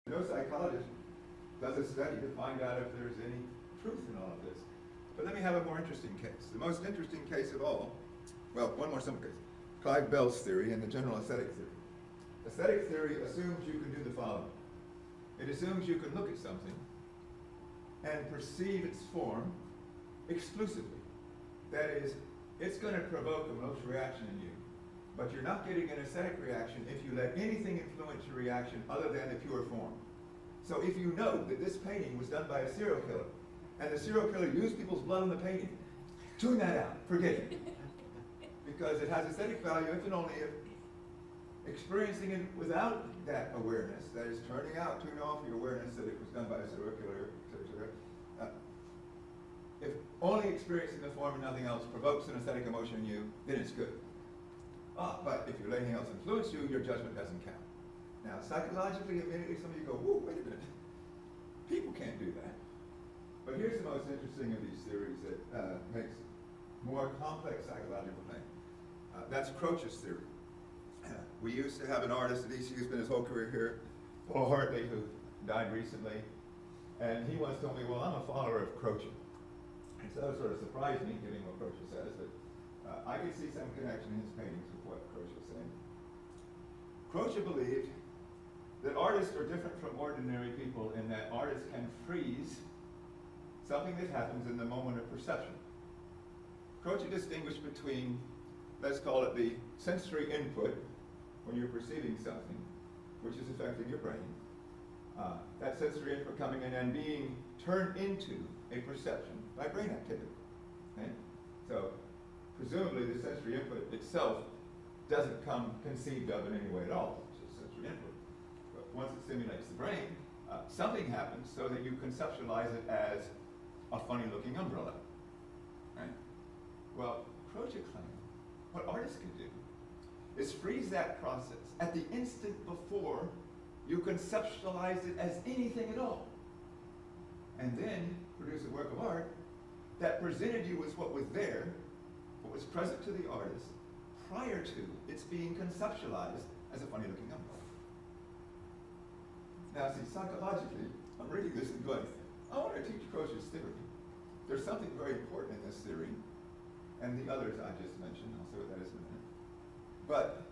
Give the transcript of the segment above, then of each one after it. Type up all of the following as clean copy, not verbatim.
No psychologist does a study to find out if there's any truth in all of this. But let me have a more interesting case. The most interesting case of all, well, one more simple case. Clive Bell's theory and the general aesthetic theory. Aesthetic theory assumes you can do the following. It assumes you can look at something and perceive its form exclusively. That is, it's going to provoke an emotional reaction in you, but you're not getting an aesthetic reaction if you let anything influence your reaction other than the pure form. So if you know that this painting was done by a serial killer, and the serial killer used people's blood on the painting, tune that out, forget it. Because it has aesthetic value if and only if experiencing it without that awareness, that is turning out, tune off your awareness that it was done by a serial killer, etc. If only experiencing the form and nothing else provokes an aesthetic emotion in you, then it's good. But if you let anything else influence you, your judgment doesn't count. Now, psychologically, immediately some of you go, whoa, wait a minute. People can't do that. But here's the most interesting of these theories that makes more complex psychological thing. That's Croce's theory. We used to have an artist at ECU who's been his whole career here, Paul Hartley, who died recently. And he once told me, well, I'm a follower of Croce. And so it sort of surprised me, given what Croce says, but I could see some connection in his paintings with what Croce was saying. Croce believed that artists are different from ordinary people in that artists can freeze something that happens in the moment of perception. Croce distinguished between, let's call it the sensory input, when you're perceiving something, which is affecting your brain. That sensory input coming in and being turned into a perception by brain activity. Okay? So, presumably the sensory input itself doesn't come conceived of in any way at all. It's just sensory input. But once it stimulates the brain, something happens so that you conceptualize it as a funny-looking umbrella. Right? Well, Croce claimed what artists can do is freeze that process at the instant before you conceptualize it as anything at all, and then produce a work of art that presented you with what was there, what was present to the artist, prior to its being conceptualized as a funny-looking umbrella. Now, see, psychologically, I'm reading this and going, I want to teach Croce's theory. There's something very important in this theory, and the others I just mentioned. I'll say what that is in a minute. But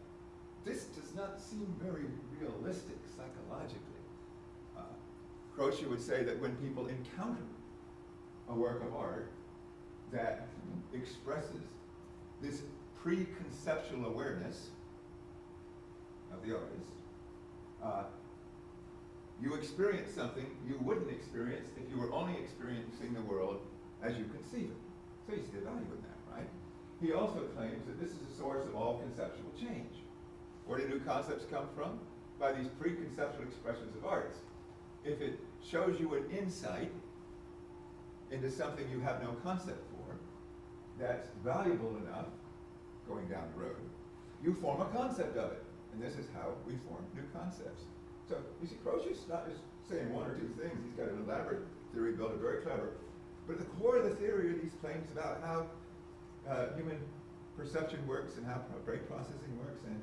this does not seem very realistic psychologically. Croce would say that when people encounter a work of art that expresses this preconceptual awareness of the artist, you experience something you wouldn't experience if you were only experiencing the world as you conceive it. So you see the value in that, right? He also claims that this is the source of all conceptual change. Where do new concepts come from? By these preconceptual expressions of arts. If it shows you an insight into something you have no concept for, that's valuable enough, going down the road, you form a concept of it. And this is how we form new concepts. So, you see, Croce's not just saying one or two things. He's got an elaborate theory built, very clever. But at the core of the theory are these claims about how human perception works and how brain processing works. And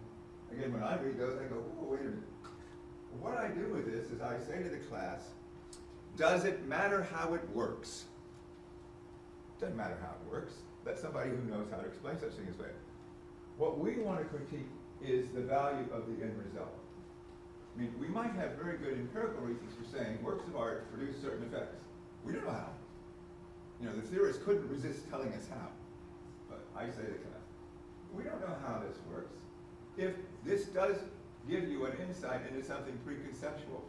again, when I read those, I go, oh, wait a minute. What I do with this is I say to the class, does it matter how it works? Doesn't matter how it works. Let somebody who knows how to explain such things explain. What we want to critique is the value of the end result. I mean, we might have very good empirical reasons for saying works of art produce certain effects. We don't know how. You know, the theorists couldn't resist telling us how. But I say to the class, we don't know how this works. If this does give you an insight into something preconceptual,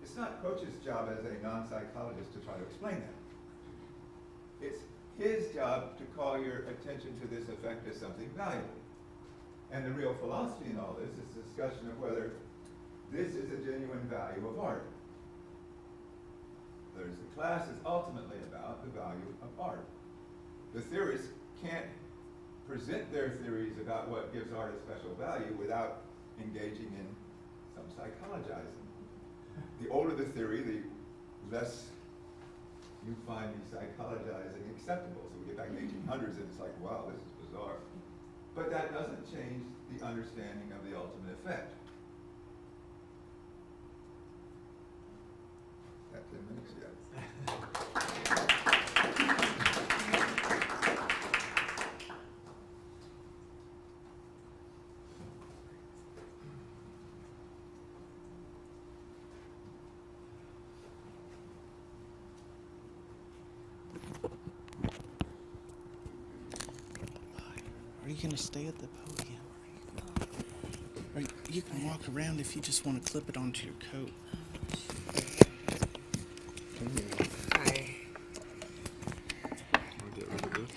it's not Croce's job as a non-psychologist to try to explain that. It's his job to call your attention to this effect as something valuable. And the real philosophy in all this is the discussion of whether this is a genuine value of art. Whereas the class is ultimately about the value of art. The theorists can't present their theories about what gives art a special value without engaging in some psychologizing. The older the theory, the less you find the psychologizing acceptable. So we get back to the 1800s and it's like, wow, this is bizarre. But that doesn't change the understanding of the ultimate effect. minutes yet. Are you going to stay at the podium? Or you can walk around if you just want to clip it onto your coat. Hi. Wanna get rid of this?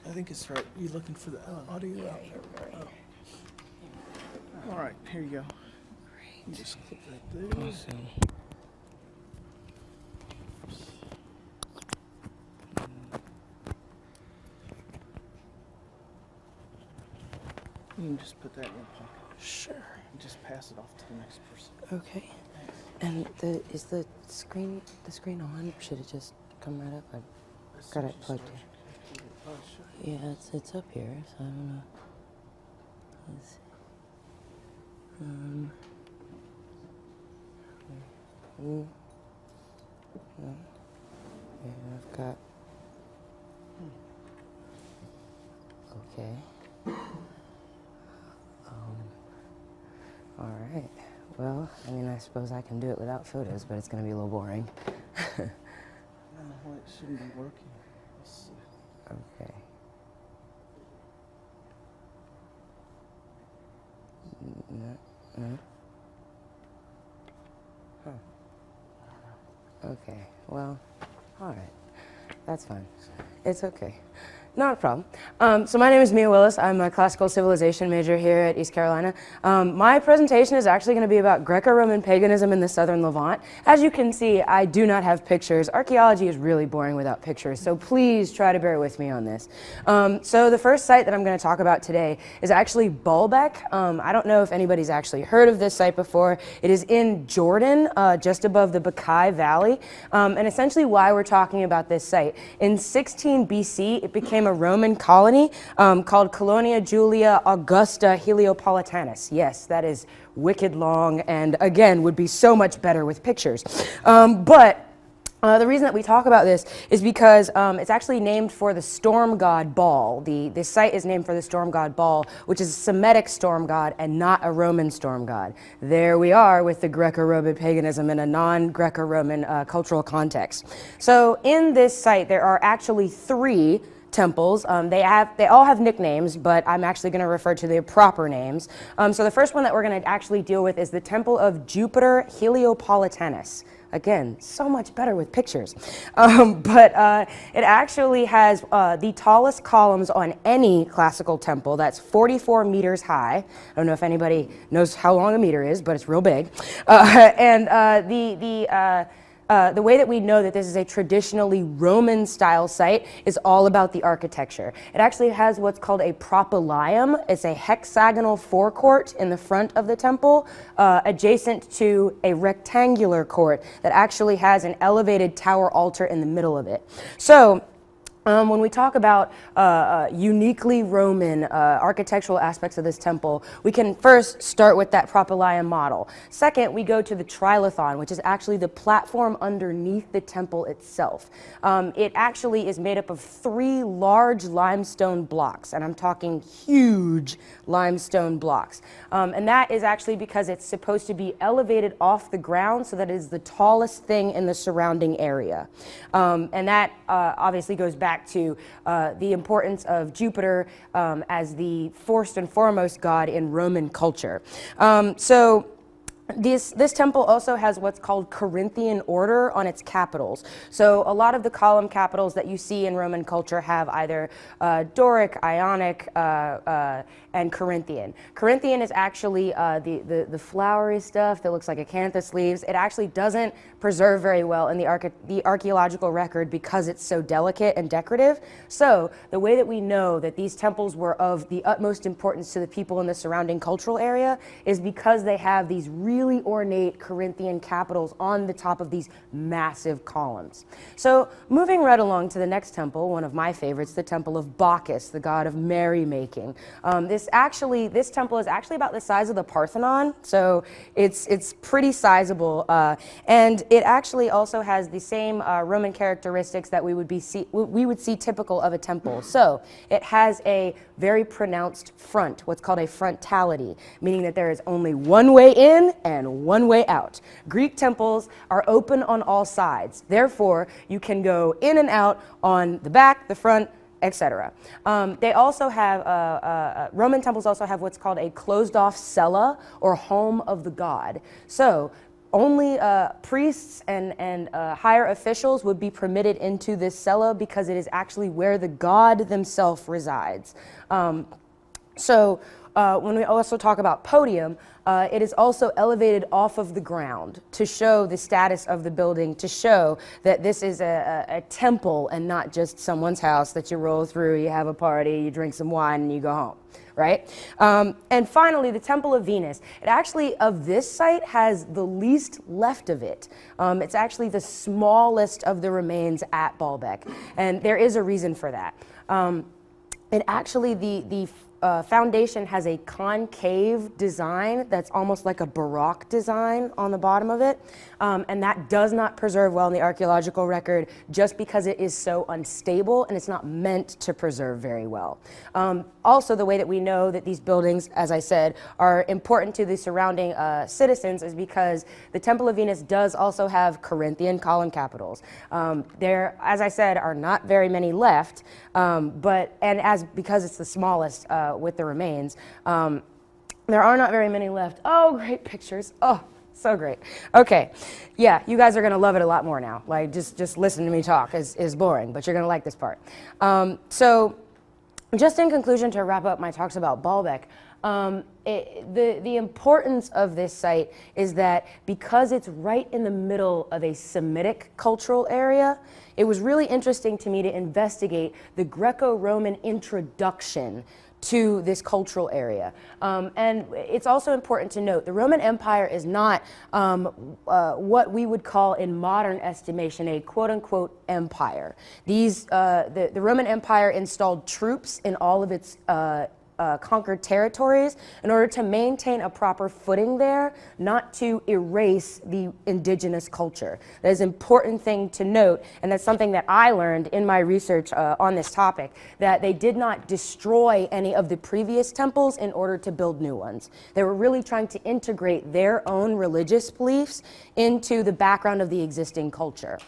I think it's right. You looking for the audio out? Oh. All right, here you go. You just clip right there. Awesome. You can just put that in your pocket. Sure. And just pass it off to the next person. Okay. And is the screen on, or should it just come right up? I've got it plugged in. Oh, sure. Yeah, it's up here, so I don't know. Let's see. Yeah, I've got. Okay. All right. Well, I mean, I suppose I can do it without photos, but it's going to be a little boring. No, it shouldn't be working. Let's see. Okay. No. Huh. Okay. Well, all right. That's fine. It's okay. Not a problem. So my name is Mia Willis. I'm a classical civilization major here at East Carolina. My presentation is actually going to be about Greco-Roman paganism in the southern Levant. As you can see, I do not have pictures. Archaeology is really boring without pictures, so please try to bear with me on this. So the first site that I'm going to talk about today is actually Baalbek. I don't know if anybody's actually heard of this site before. It is in Jordan, just above the Bakai Valley. And essentially why we're talking about this site. In 16 BC, it became a Roman colony called Colonia Julia Augusta Heliopolitanus. Yes, that is wicked long and again would be so much better with pictures. The reason that we talk about this is because it's actually named for the storm god Baal. The site is named for the storm god Baal, which is a Semitic storm god and not a Roman storm god. There we are with the Greco-Roman paganism in a non-Greco-Roman cultural context. So in this site, there are actually 3 temples. They all have nicknames, but I'm actually going to refer to their proper names. So the first one that we're going to actually deal with is the Temple of Jupiter Heliopolitanus. Again, so much better with pictures. It actually has the tallest columns on any classical temple. That's 44 meters high. I don't know if anybody knows how long a meter is, but it's real big. The way that we know that this is a traditionally Roman-style site is all about the architecture. It actually has what's called a propylaeum. It's a hexagonal forecourt in the front of the temple, adjacent to a rectangular court that actually has an elevated tower altar in the middle of it. So, when we talk about uniquely Roman architectural aspects of this temple, we can first start with that propylaeum model. Second, we go to the trilithon, which is actually the platform underneath the temple itself. It actually is made up of 3 large limestone blocks, and I'm talking huge limestone blocks. And that is actually because it's supposed to be elevated off the ground so that it is the tallest thing in the surrounding area. And that obviously goes back to the importance of Jupiter as the first and foremost god in Roman culture. This temple also has what's called Corinthian order on its capitals. So a lot of the column capitals that you see in Roman culture have either Doric, Ionic, and Corinthian. Corinthian is actually the flowery stuff that looks like acanthus leaves. It actually doesn't preserve very well in the archaeological record because it's so delicate and decorative. So the way that we know that these temples were of the utmost importance to the people in the surrounding cultural area is because they have these really ornate Corinthian capitals on the top of these massive columns. So moving right along to the next temple, one of my favorites, the Temple of Bacchus, the god of merrymaking. This temple is actually about the size of the Parthenon, so it's pretty sizable, and it actually also has the same Roman characteristics that we would see typical of a temple. So it has a very pronounced front, what's called a frontality, meaning that there is only one way in and one way out. Greek temples are open on all sides. Therefore, you can go in and out on the back, the front, etc. They also have, Roman temples also have what's called a closed-off cella, or home of the god. So only priests and higher officials would be permitted into this cella because it is actually where the god themselves resides. When we also talk about podium, it is also elevated off of the ground to show the status of the building, to show that this is a temple and not just someone's house that you roll through, you have a party, you drink some wine, and you go home, right? And finally, the Temple of Venus. It actually, of this site, has the least left of it. It's actually the smallest of the remains at Baalbek, and there is a reason for that. It actually, the foundation has a concave design that's almost like a Baroque design on the bottom of it, and that does not preserve well in the archaeological record just because it is so unstable and it's not meant to preserve very well. Also, the way that we know that these buildings, as I said, are important to the surrounding citizens is because the Temple of Venus does also have Corinthian column capitals. There, as I said, are not very many left, because it's the smallest with the remains, there are not very many left. Oh, great pictures. Oh, so great. Okay, yeah, you guys are gonna love it a lot more now. Like, just listen to me talk is boring, but you're gonna like this part. So, just in conclusion, to wrap up my talks about Baalbek, the importance of this site is that because it's right in the middle of a Semitic cultural area, it was really interesting to me to investigate the Greco-Roman introduction to this cultural area. And it's also important to note the Roman Empire is not what we would call in modern estimation a quote-unquote empire. The Roman Empire installed troops in all of its conquered territories in order to maintain a proper footing there, not to erase the indigenous culture. That is an important thing to note, and that's something that I learned in my research on this topic, that they did not destroy any of the previous temples in order to build new ones. They were really trying to integrate their own religious beliefs into the background of the existing culture.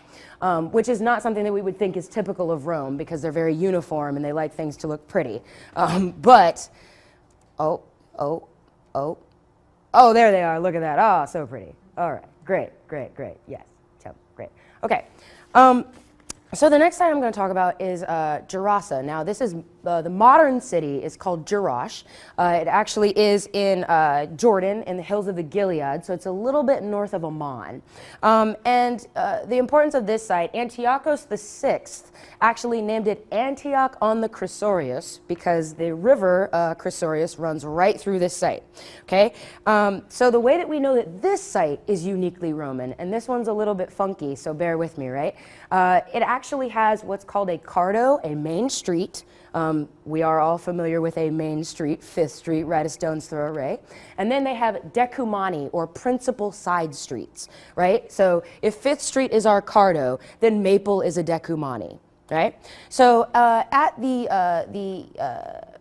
Which is not something that we would think is typical of Rome because they're very uniform and they like things to look pretty. But, oh, there they are, look at that. Oh, so pretty. All right, great, yes, great. Okay, so the next site I'm going to talk about is Gerasa. Now, this is the modern city is called Jerash. It actually is in Jordan, in the hills of the Gilead, so it's a little bit north of Amman. The importance of this site, Antiochus VI actually named it Antioch on the Chrysoreus because the river Chrysoreus runs right through this site. Okay, so the way that we know that this site is uniquely Roman, and this one's a little bit funky, so bear with me, right? It actually has what's called a cardo, a main street. We are all familiar with a main street, 5th Street, right a stone's throw away. And then they have decumani, or principal side streets, right? So if 5th Street is our cardo, then Maple is a decumani, right? So at the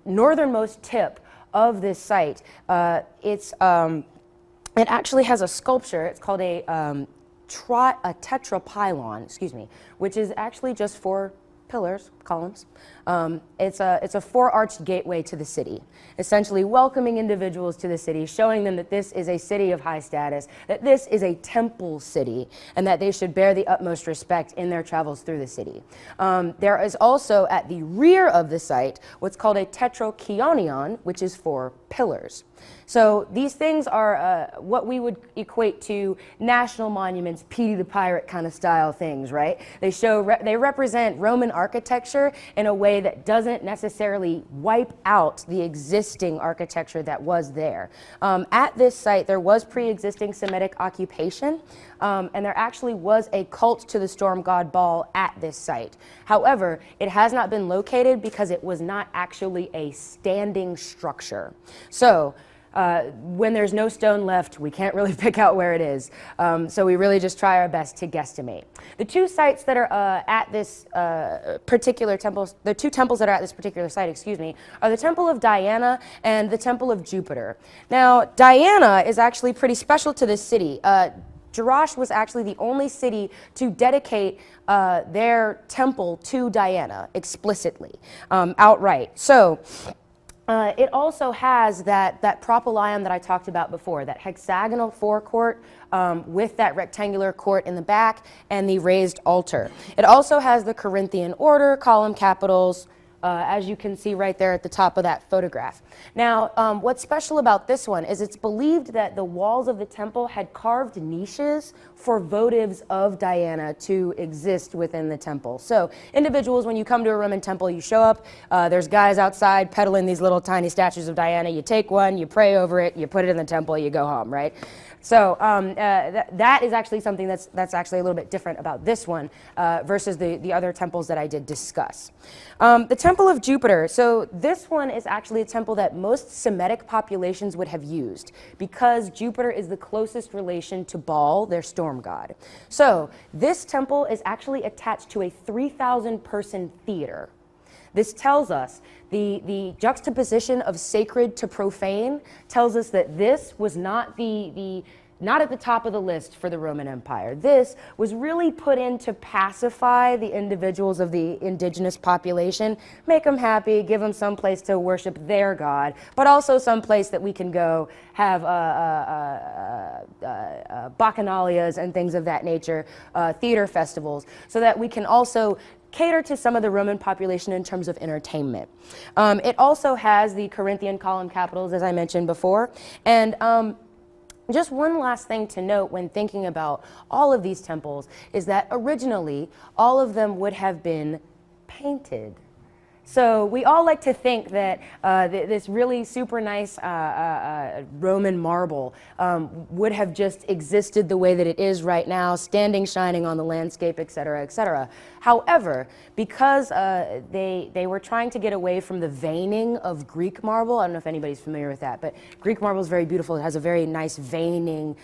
northernmost tip of this site, it actually has a sculpture. It's called a tetrapylon, which is actually just for pillars, columns. It's a four-arched gateway to the city, essentially welcoming individuals to the city, showing them that this is a city of high status, that this is a temple city, and that they should bear the utmost respect in their travels through the city. There is also at the rear of the site what's called a tetrachonion, which is 4 pillars. So these things are what we would equate to national monuments, Petey the Pirate kind of style things, right? They represent Roman architecture in a way that doesn't necessarily wipe out the existing architecture that was there. At this site, there was pre-existing Semitic occupation, and there actually was a cult to the storm god Baal at this site. However, it has not been located because it was not actually a standing structure. So, when there's no stone left, we can't really pick out where it is. So we really just try our best to guesstimate. The 2 sites that are at this particular temple, the 2 temples that are at this particular site, excuse me, are the Temple of Diana and the Temple of Jupiter. Now, Diana is actually pretty special to this city. Jerash was actually the only city to dedicate their temple to Diana explicitly, outright. So, it also has that propylaeon that I talked about before, that hexagonal forecourt with that rectangular court in the back and the raised altar. It also has the Corinthian order, column capitals, as you can see right there at the top of that photograph. Now, what's special about this one is it's believed that the walls of the temple had carved niches for votives of Diana to exist within the temple. So individuals, when you come to a Roman temple, you show up, there's guys outside peddling these little tiny statues of Diana. You take one, you pray over it, you put it in the temple, you go home, right? So that is actually something that's actually a little bit different about this one versus the other temples that I did discuss. The Temple of Jupiter, so this one is actually a temple that most Semitic populations would have used because Jupiter is the closest relation to Baal, their storm god. So this temple is actually attached to a 3,000 person theater. This tells us the juxtaposition of sacred to profane tells us that this was not not at the top of the list for the Roman Empire. This was really put in to pacify the individuals of the indigenous population, make them happy, give them some place to worship their god, but also some place that we can go have bacchanalias and things of that nature, theater festivals, so that we can also cater to some of the Roman population in terms of entertainment. It also has the Corinthian column capitals, as I mentioned before, and just one last thing to note when thinking about all of these temples is that originally all of them would have been painted. So we all like to think that this really super nice Roman marble would have just existed the way that it is right now, standing, shining on the landscape, et cetera, et cetera. However, because they were trying to get away from the veining of Greek marble, I don't know if anybody's familiar with that, but Greek marble is very beautiful. It has a very nice veining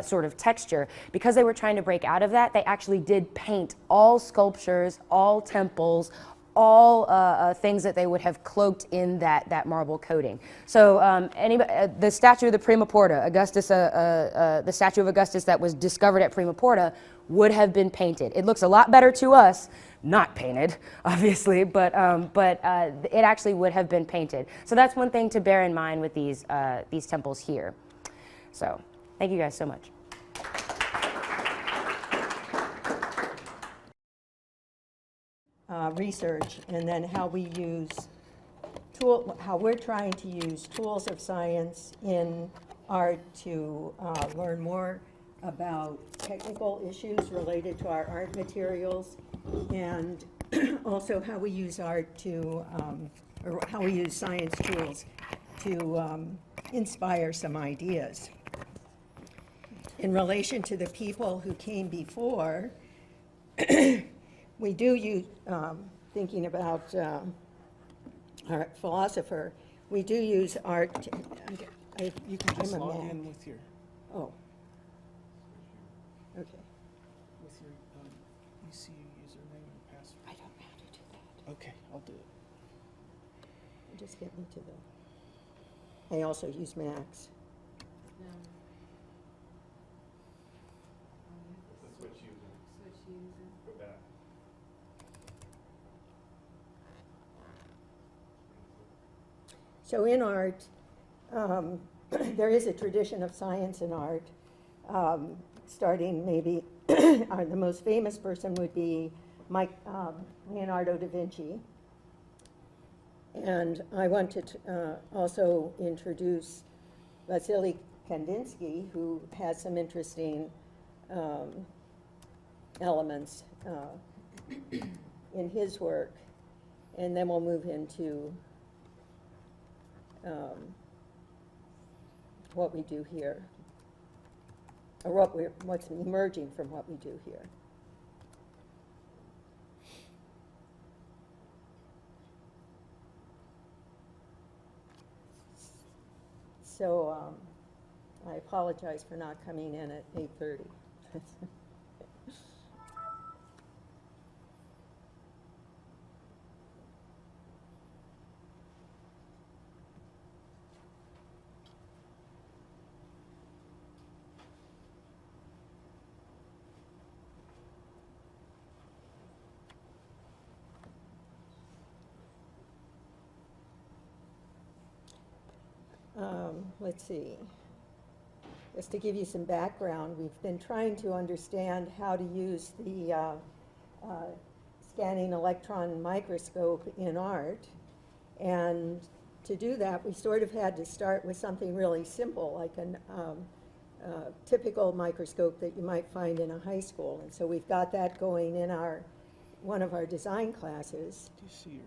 sort of texture. Because they were trying to break out of that, they actually did paint all sculptures, all temples, all things that they would have cloaked in that marble coating. So the statue of the Prima Porta, Augustus, the statue of Augustus that was discovered at Prima Porta would have been painted. It looks a lot better to us, not painted, obviously, but it actually would have been painted. So that's one thing to bear in mind with these temples here. So thank you guys so much. Research, and then how we're trying to use tools of science in art to learn more about technical issues related to our art materials, and also how we use art to, or how we use science tools to inspire some ideas. In relation to the people who came before, we do use, thinking about our philosopher, we do use art. You can Just give him log that. in with your Oh. Okay. ECU username and password. I don't know how to do that. Okay, I'll do it. Just get me to the. I also use Macs. Switch users. Go back. So in art, there is a tradition of science in art, starting maybe, the most famous person would be Leonardo da Vinci. And I want to also introduce Vasily Kandinsky, who has some interesting elements in his work. And then we'll move into what we do here, or what's emerging from what we do here. So I apologize for not coming in at 8:30. Let's see. Just to give you some background, we've been trying to understand how to use the scanning electron microscope in art. And to do that, we sort of had to start with something really simple, like a typical microscope that you might find in a high school. And so we've got that going in one of our design classes. Do you see your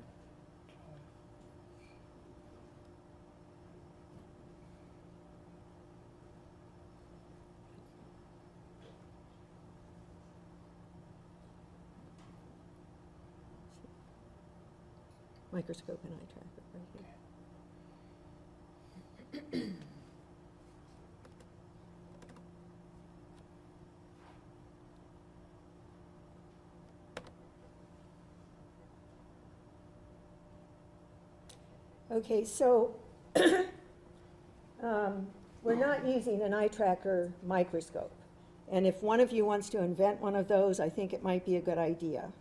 Microscope and eye tracker right here. Okay, so we're not using an eye tracker microscope. And if one of you wants to invent one of those, I think it might be a good idea.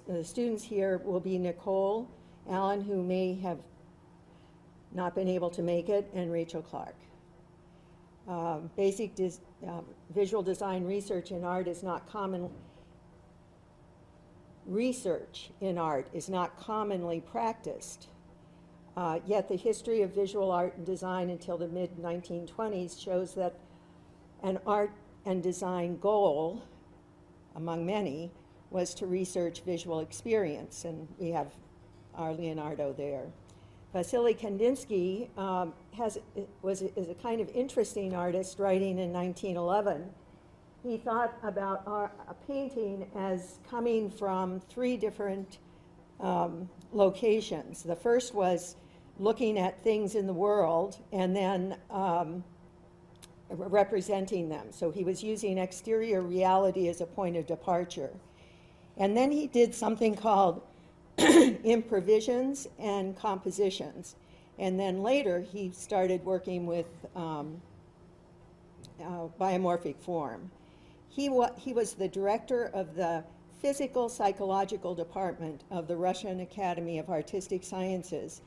The students here will be Nicole Allen, who may have not been able to make it, and Rachel Clark. Basic visual design research in art is not common. Research in art is not commonly practiced. Yet the history of visual art and design until the mid-1920s shows that an art and design goal, among many, was to research visual experience, and we have our Leonardo there. Vasily Kandinsky is a kind of interesting artist, writing in 1911. He thought about a painting as coming from three different locations. The first was looking at things in the world and then representing them. So he was using exterior reality as a point of departure. And then he did something called improvisions and compositions. And then later he started working with biomorphic form. He was the director of the Physical Psychological Department of the Russian Academy of Artistic Sciences,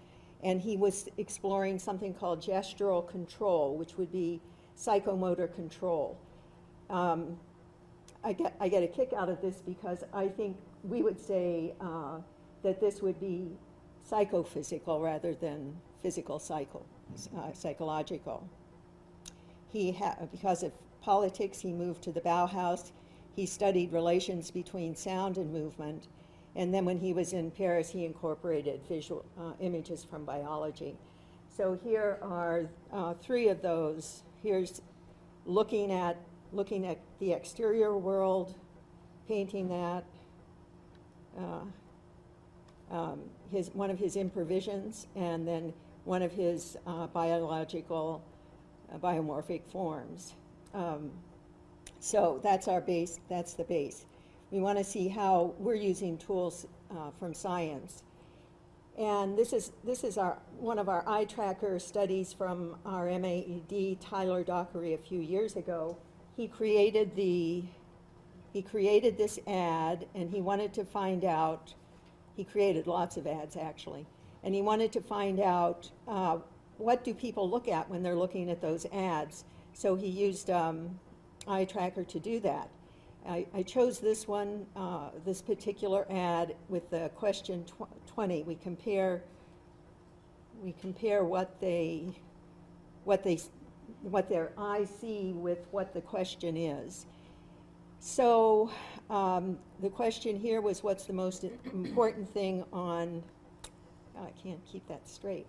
and he was exploring something called gestural control, which would be psychomotor control. I get a kick out of this because I think we would say that this would be psychophysical rather than psychological. Because of politics, he moved to the Bauhaus. He studied relations between sound and movement. And then when he was in Paris, he incorporated visual images from biology. So here are three of those. Here's looking at the exterior world, painting that. One of his improvisions, and then one of his biological biomorphic forms. So that's our base, that's the base. We want to see how we're using tools from science. And this is one of our eye tracker studies from our MAED, Tyler Dockery, a few years ago. He created this ad, and he wanted to find out, he created lots of ads actually, and he wanted to find out what do people look at when they're looking at those ads. So he used eye tracker to do that. I chose this one, this particular ad with the question 20. We compare what their eyes see with what the question is. So the question here was, what's the most important thing on, oh, I can't keep that straight.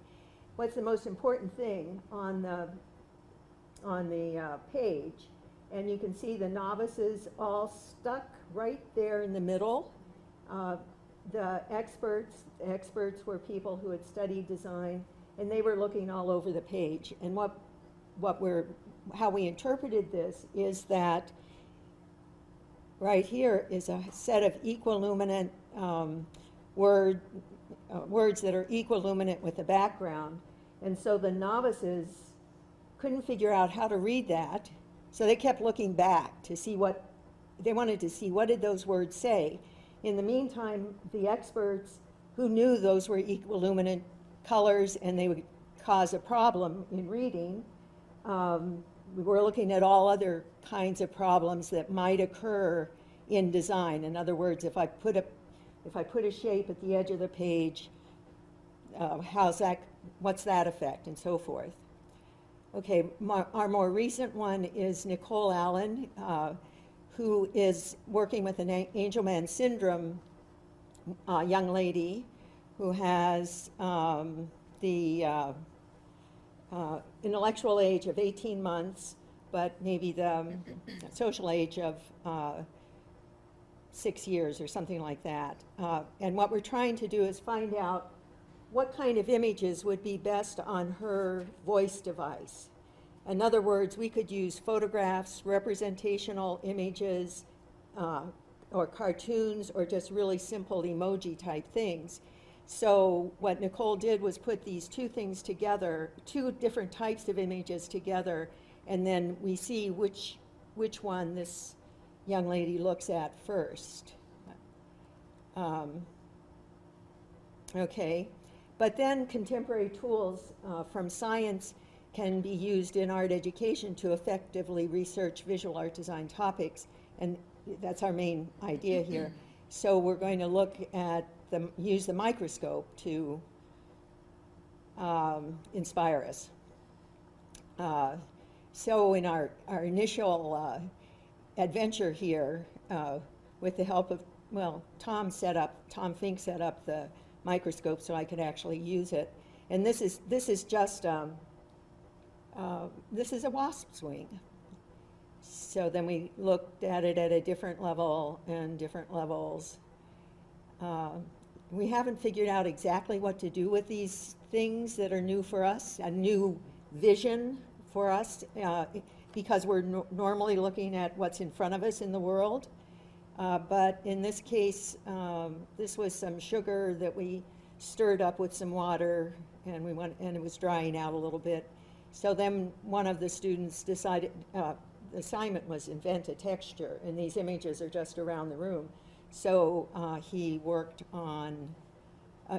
What's the most important thing on the page? And you can see the novices all stuck right there in the middle. The experts were people who had studied design, and they were looking all over the page. And how we interpreted this is that right here is a set of equiluminant words that are equiluminant with the background. And so the novices couldn't figure out how to read that, so they kept looking back to see what did those words say. In the meantime, the experts who knew those were equiluminant colors and they would cause a problem in reading, we were looking at all other kinds of problems that might occur in design. In other words, if I put a shape at the edge of the page, what's that effect, and so forth. Okay, our more recent one is Nicole Allen, who is working with an Angelman syndrome young lady who has the intellectual age of 18 months, but maybe the social age of 6 years or something like that. And what we're trying to do is find out what kind of images would be best on her voice device. In other words, we could use photographs, representational images, or cartoons, or just really simple emoji type things. So what Nicole did was put these two things together, two different types of images together, and then we see which one this young lady looks at first. Okay, but then contemporary tools from science can be used in art education to effectively research visual art design topics, and that's our main idea here. So we're going to look at use the microscope to inspire us. So in our initial adventure here, with the help of, well, Tom Fink set up the microscope so I could actually use it. And this is just this is a wasp's wing. So then we looked at it at a different level and different levels. We haven't figured out exactly what to do with these things that are new for us, a new vision for us, because we're normally looking at what's in front of us in the world. But in this case, this was some sugar that we stirred up with some water, and it was drying out a little bit. So then one of the students decided, the assignment was invent a texture, and these images are just around the room. So he worked on,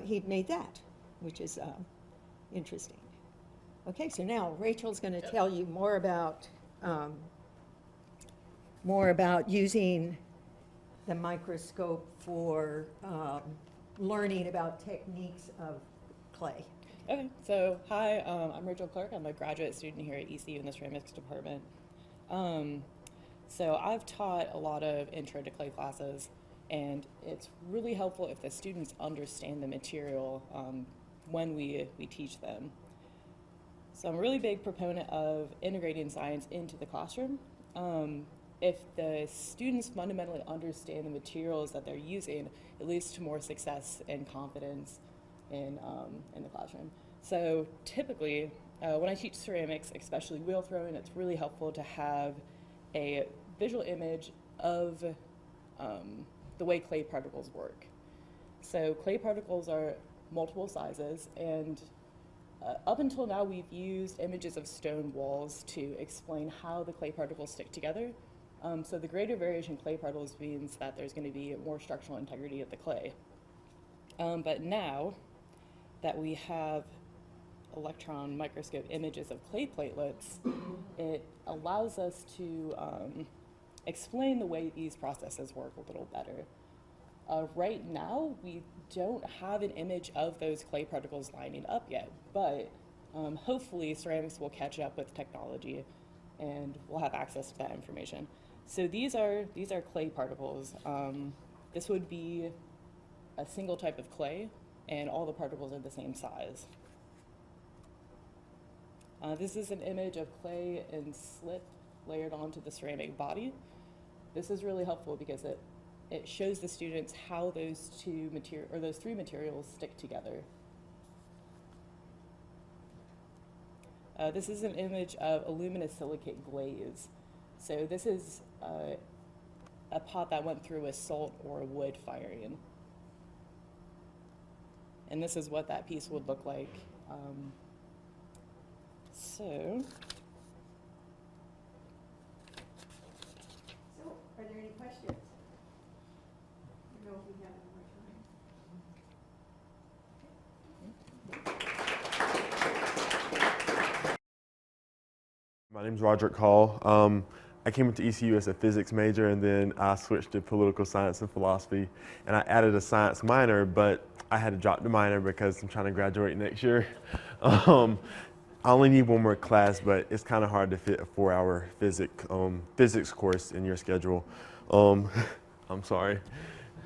he made that, which is interesting. Okay, so now Rachel's going to tell you more about using the microscope for learning about techniques of clay. Okay, so hi, I'm Rachel Clark. I'm a graduate student here at ECU in the ceramics department. So I've taught a lot of intro to clay classes, and it's really helpful if the students understand the material when we teach them. So I'm a really big proponent of integrating science into the classroom. If the students fundamentally understand the materials that they're using, it leads to more success and confidence in the classroom. So typically, when I teach ceramics, especially wheel throwing, it's really helpful to have a visual image of the way clay particles work. So clay particles are multiple sizes, and up until now we've used images of stone walls to explain how the clay particles stick together. So the greater variation clay particles means that there's going to be more structural integrity of the clay. But now that we have electron microscope images of clay platelets, it allows us to explain the way these processes work a little better. Right now, we don't have an image of those clay particles lining up yet, but hopefully ceramics will catch up with technology and we'll have access to that information. So these are clay particles. This would be a single type of clay, and all the particles are the same size. This is an image of clay and slip layered onto the ceramic body. This is really helpful because it shows the students how those three materials stick together. This is an image of aluminosilicate glaze. So this is a pot that went through a salt or wood firing. And this is what that piece would look like. So, are there any questions? I don't know if we have any more time. My name's Roderick Hall. I came into ECU as a physics major, and then I switched to political science and philosophy, and I added a science minor, but I had to drop the minor because I'm trying to graduate next year. I only need one more class, but it's kind of hard to fit a 4-hour physics course in your schedule. I'm sorry.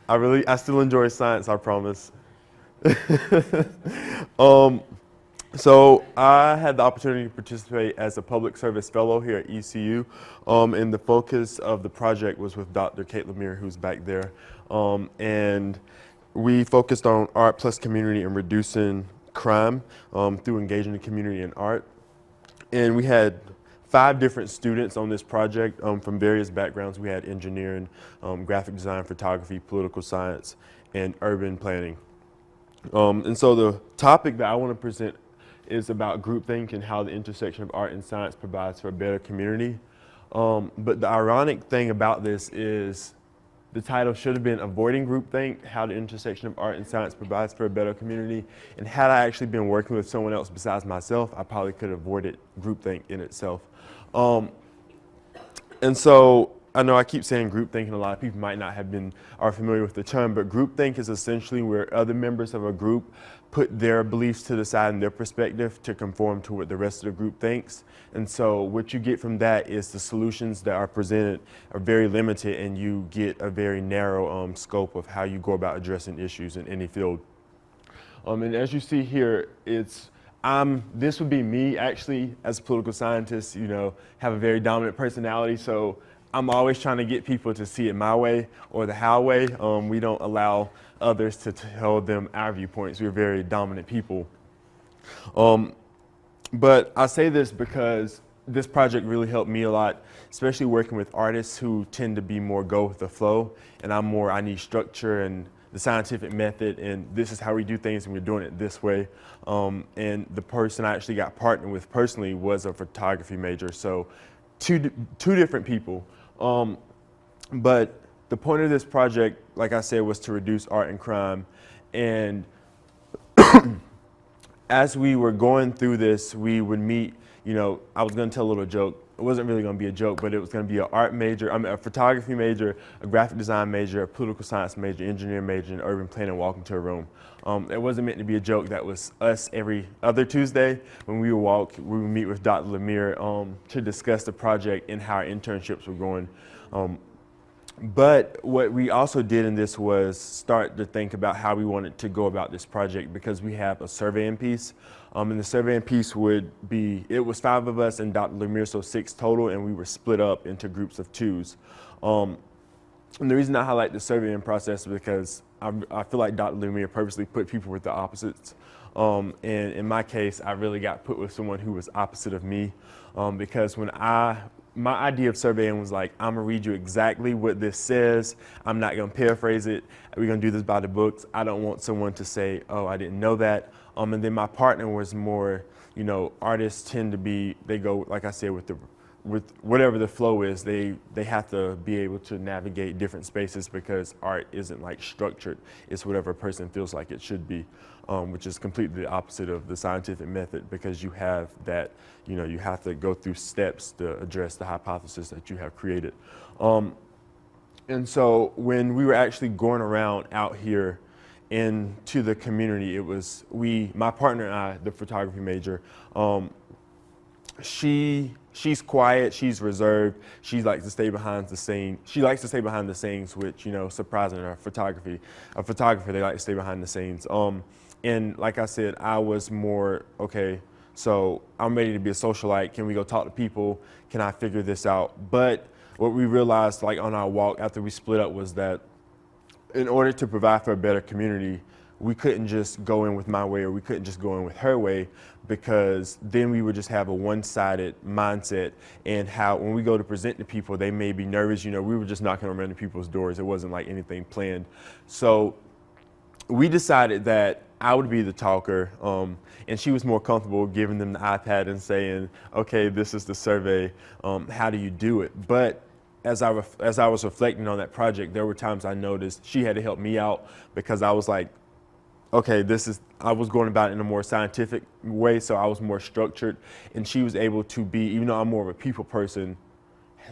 I still enjoy science, I promise. So I had the opportunity to participate as a public service fellow here at ECU, and the focus of the project was with Dr. Kate Lemire, who's back there, and we focused on art plus community and reducing crime through engaging the community in art. And we had 5 different students on this project from various backgrounds. We had engineering, graphic design, photography, political science, and urban planning. And so the topic that I want to present is about groupthink and how the intersection of art and science provides for a better community. But the ironic thing about this is the title should have been Avoiding Groupthink, How the Intersection of Art and Science Provides for a Better Community. And had I actually been working with someone else besides myself, I probably could have avoided groupthink in itself. And so I know I keep saying groupthink, and a lot of people might not are familiar with the term, but groupthink is essentially where other members of a group put their beliefs to the side and their perspective to conform to what the rest of the group thinks. And so what you get from that is the solutions that are presented are very limited, and you get a very narrow scope of how you go about addressing issues in any field. And as you see here, this would be me actually as a political scientist, have a very dominant personality. So I'm always trying to get people to see it my way or the how way. We don't allow others to tell them our viewpoints. We're very dominant people. But I say this because this project really helped me a lot, especially working with artists who tend to be more go with the flow, and I need structure and the scientific method, and this is how we do things, and we're doing it this way. And the person I actually got partnered with personally was a photography major, so two different people. But the point of this project, like I said, was to reduce art and crime. And as we were going through this, we would meet, I was going to tell a little joke. It wasn't really going to be a joke, but it was going to be an art major, a photography major, a graphic design major, a political science major, engineering major, and urban planning walk into a room. It wasn't meant to be a joke. That was us every other Tuesday when we would meet with Dr. Lemire to discuss the project and how our internships were going. But what we also did in this was start to think about how we wanted to go about this project, because we have a surveying piece. And the surveying piece it was 5 of us and Dr. Lemire, so 6 total, and we were split up into groups of 2s. And the reason I highlight the surveying process is because I feel like Dr. Lemire purposely put people with the opposites. And in my case, I really got put with someone who was opposite of me, because my idea of surveying was like, I'm gonna read you exactly what this says. I'm not gonna paraphrase it. We're gonna do this by the books. I don't want someone to say, oh, I didn't know that. And then my partner was more, artists tend to be, they go, like I said, with with whatever the flow is, they have to be able to navigate different spaces because art isn't like structured. It's whatever a person feels like it should be, which is completely the opposite of the scientific method because you have that, you know, you have to go through steps to address the hypothesis that you have created. And so when we were actually going around out here into the community, it was my partner and I, the photography major, she's quiet, she's reserved, she likes to stay behind the scene. She likes to stay behind the scenes, which, you know, surprising in a photographer, they like to stay behind the scenes. And like I said, I was more, okay, so I'm ready to be a socialite. Can we go talk to people? Can I figure this out? But what we realized, like on our walk after we split up, was that in order to provide for a better community, we couldn't just go in with my way or we couldn't just go in with her way, because then we would just have a one-sided mindset, and how when we go to present to people, they may be nervous. You know, we were just knocking on random people's doors. It wasn't like anything planned. So we decided that I would be the talker, and she was more comfortable giving them the iPad and saying, okay, this is the survey, how do you do it? But as I was reflecting on that project, there were times I noticed she had to help me out because I was like, okay, I was going about it in a more scientific way, so I was more structured, and she was able to be, even though I'm more of a people person,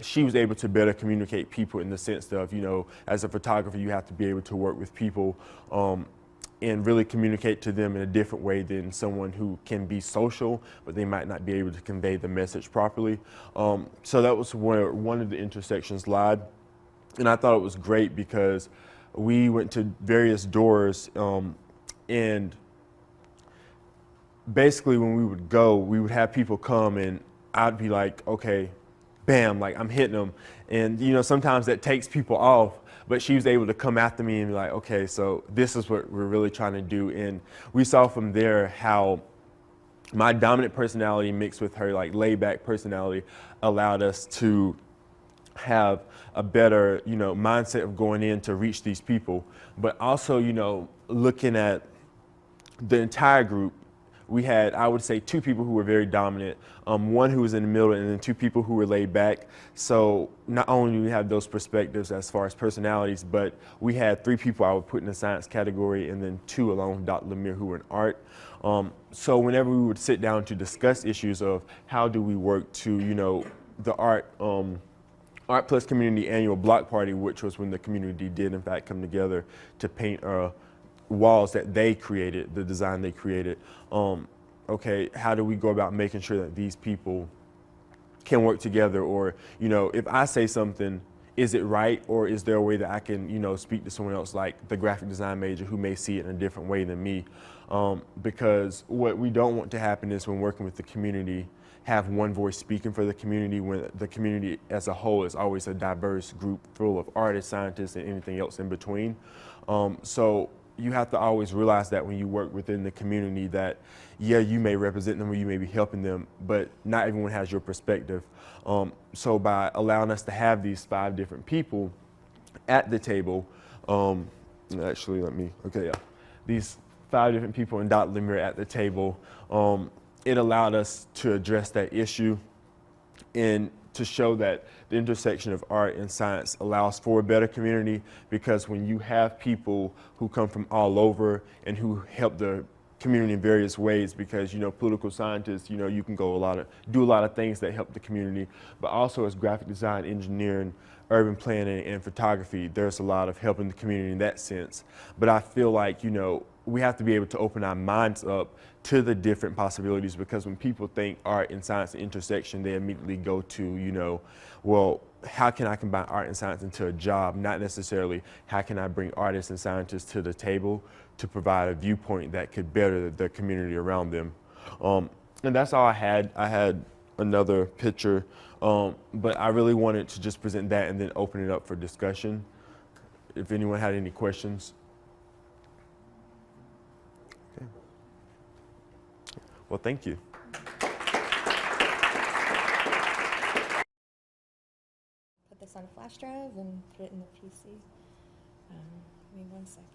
she was able to better communicate people in the sense of, you know, as a photographer, you have to be able to work with people and really communicate to them in a different way than someone who can be social, but they might not be able to convey the message properly. So that was where one of the intersections lied. And I thought it was great because we went to various doors, and basically when we would go, we would have people come and I'd be like, okay, bam, like I'm hitting them. And, you know, sometimes that takes people off, but she was able to come after me and be like, okay, so this is what we're really trying to do. And we saw from there how my dominant personality mixed with her like laid back personality allowed us to have a better, you know, mindset of going in to reach these people. But also, you know, looking at the entire group, we had, I would say, 2 people who were very dominant, one who was in the middle, and then 2 people who were laid back. So not only do we have those perspectives as far as personalities, but we had 3 people I would put in the science category, and then 2 along with Dr. Lemire who were in art. So whenever we would sit down to discuss issues of how do we work to, you know, the Art Plus Community Annual Block Party, which was when the community did in fact come together to paint walls that they created, the design they created. Okay, how do we go about making sure that these people can work together? Or, you know, if I say something, is it right? Or is there a way that I can, you know, speak to someone else like the graphic design major who may see it in a different way than me? Because what we don't want to happen is when working with the community, have one voice speaking for the community when the community as a whole is always a diverse group full of artists, scientists, and anything else in between. So you have to always realize that when you work within the community that, yeah, you may represent them or you may be helping them, but not everyone has your perspective. So by allowing us to have these 5 different people at the table, these 5 different people and Dr. Lemire at the table, it allowed us to address that issue and to show that the intersection of art and science allows for a better community, because when you have people who come from all over and who help the community in various ways, because, you know, political scientists, you know, you can do a lot of things that help the community, but also as graphic design, engineering, urban planning, and photography, there's a lot of helping the community in that sense. But I feel like, you know, we have to be able to open our minds up to the different possibilities, because when people think art and science intersection, they immediately go to, you know, well, how can I combine art and science into a job? Not necessarily how can I bring artists and scientists to the table to provide a viewpoint that could better the community around them. And that's all I had. I had another picture, but I really wanted to just present that and then open it up for discussion. If anyone had any questions. Okay. Well, thank you. Put this on a flash drive and put it in the PC. Give me 1 second.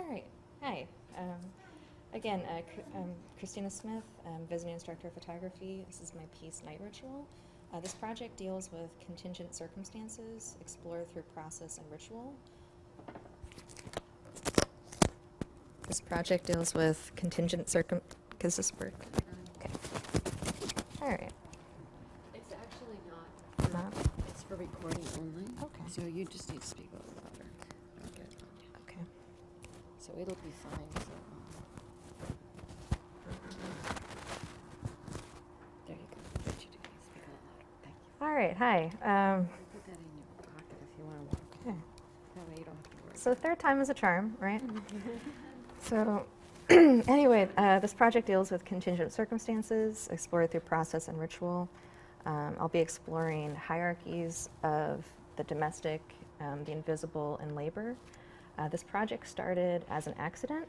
All right. Hi. Again, I'm Christina Smith, visiting instructor of photography. This is my piece, Night Ritual. This project deals with contingent circumstances explored through process and ritual. This project deals with contingent does this work? Okay. All right. It's actually not. Not? It's for recording only. Okay. So you just need to speak a little louder. Okay. Okay. So it'll be fine. So, there you go. Get you to speak a little louder. Thank you. All right. Hi. Put that in your pocket if you want to walk. Okay. That way you don't have to worry. So third time is a charm, right? So anyway, this project deals with contingent circumstances explored through process and ritual. I'll be exploring hierarchies of the domestic, the invisible, and labor. This project started as an accident.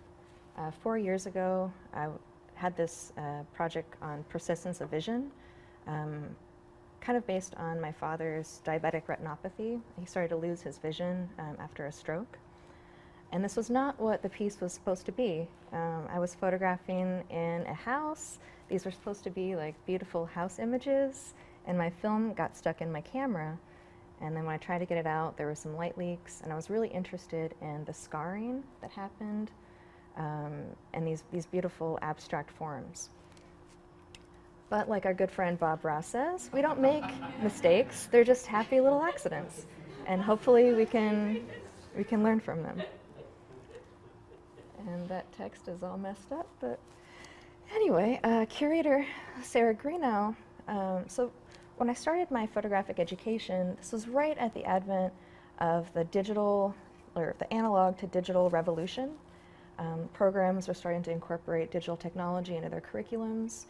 4 years ago, I had this project on persistence of vision, kind of based on my father's diabetic retinopathy. He started to lose his vision after a stroke. And this was not what the piece was supposed to be. I was photographing in a house. These were supposed to be like beautiful house images, and my film got stuck in my camera. And then when I tried to get it out, there were some light leaks, and I was really interested in the scarring that happened and these beautiful abstract forms. But like our good friend Bob Ross says, we don't make mistakes. They're just happy little accidents. And hopefully we can learn from them. And that text is all messed up, but anyway, curator Sarah Greenow. So when I started my photographic education, this was right at the advent of the digital, or the analog to digital revolution. Programs were starting to incorporate digital technology into their curriculums.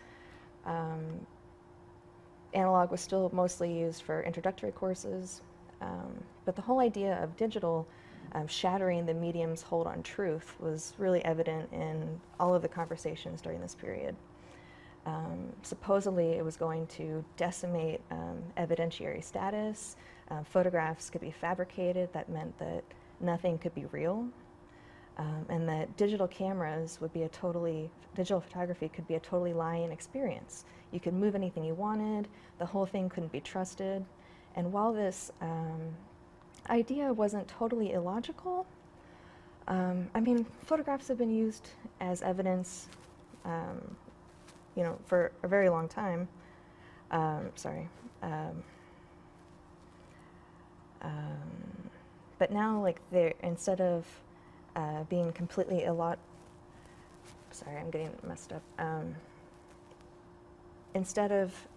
Analog was still mostly used for introductory courses, but the whole idea of digital shattering the medium's hold on truth was really evident in all of the conversations during this period. Supposedly it was going to decimate evidentiary status. Photographs could be fabricated. That meant that nothing could be real. And that digital cameras would be digital photography could be a totally lying experience. You could move anything you wanted. The whole thing couldn't be trusted. And while this idea wasn't totally illogical, I mean, photographs have been used as evidence, for a very long time. But now, like, instead of being completely sorry, I'm getting messed up. Instead of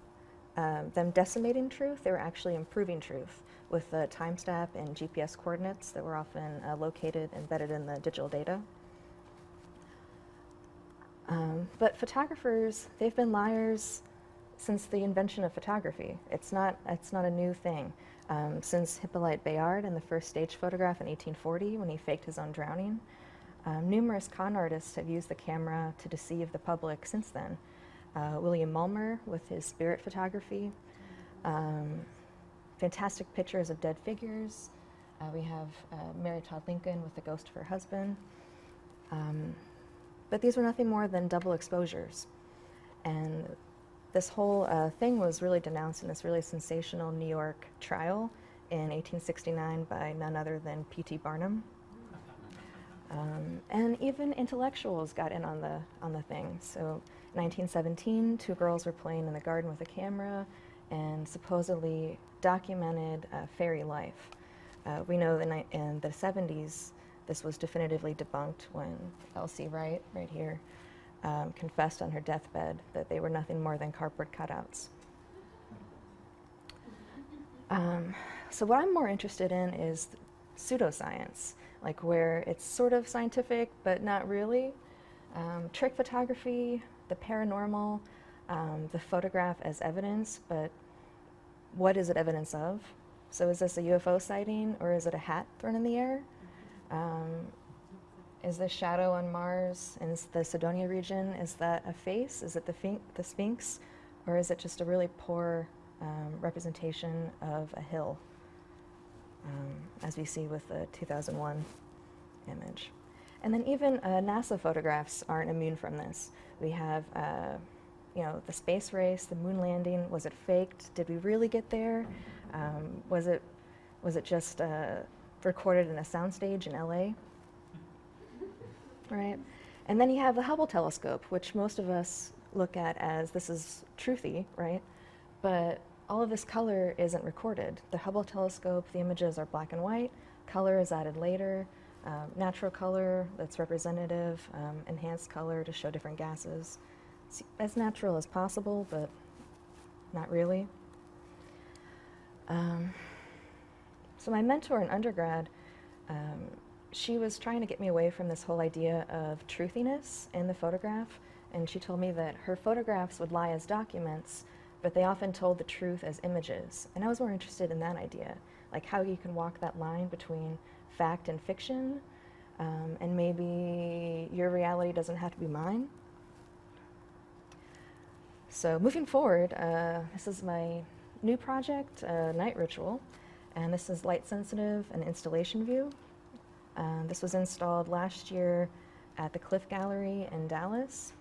them decimating truth, they were actually improving truth with the timestamp and GPS coordinates that were often embedded in the digital data. But photographers, they've been liars since the invention of photography. It's not a new thing. Since Hippolyte Bayard in the first stage photograph in 1840 when he faked his own drowning, numerous con artists have used the camera to deceive the public since then. William Mulmer with his spirit photography, fantastic pictures of dead figures. We have Mary Todd Lincoln with the ghost of her husband. But these were nothing more than double exposures. And this whole thing was really denounced in this really sensational New York trial in 1869 by none other than P.T. Barnum. And even intellectuals got in on the thing. So in 1917, 2 girls were playing in the garden with a camera and supposedly documented fairy life. We know that in the 70s, this was definitively debunked when Elsie Wright, right here, confessed on her deathbed that they were nothing more than cardboard cutouts. So what I'm more interested in is pseudoscience, like where it's sort of scientific but not really. Trick photography, the paranormal, the photograph as evidence, but what is it evidence of? So is this a UFO sighting or is it a hat thrown in the air? Is the shadow on Mars in the Cydonia region, is that a face? Is it the Sphinx? Or is it just a really poor representation of a hill, as we see with the 2001 image? And then even NASA photographs aren't immune from this. We have, the space race, the moon landing. Was it faked? Did we really get there? Was it just recorded in a soundstage in LA? Right? And then you have the Hubble telescope, which most of us look at as this is truthy, right? But all of this color isn't recorded. The Hubble telescope, the images are black and white. Color is added later. Natural color that's representative, enhanced color to show different gases. It's as natural as possible, but not really. So my mentor in undergrad, she was trying to get me away from this whole idea of truthiness in the photograph, and she told me that her photographs would lie as documents, but they often told the truth as images. And I was more interested in that idea, like how you can walk that line between fact and fiction, and maybe your reality doesn't have to be mine. So moving forward, this is my new project, Night Ritual, and this is light sensitive and installation view. This was installed last year at the Cliff Gallery in Dallas.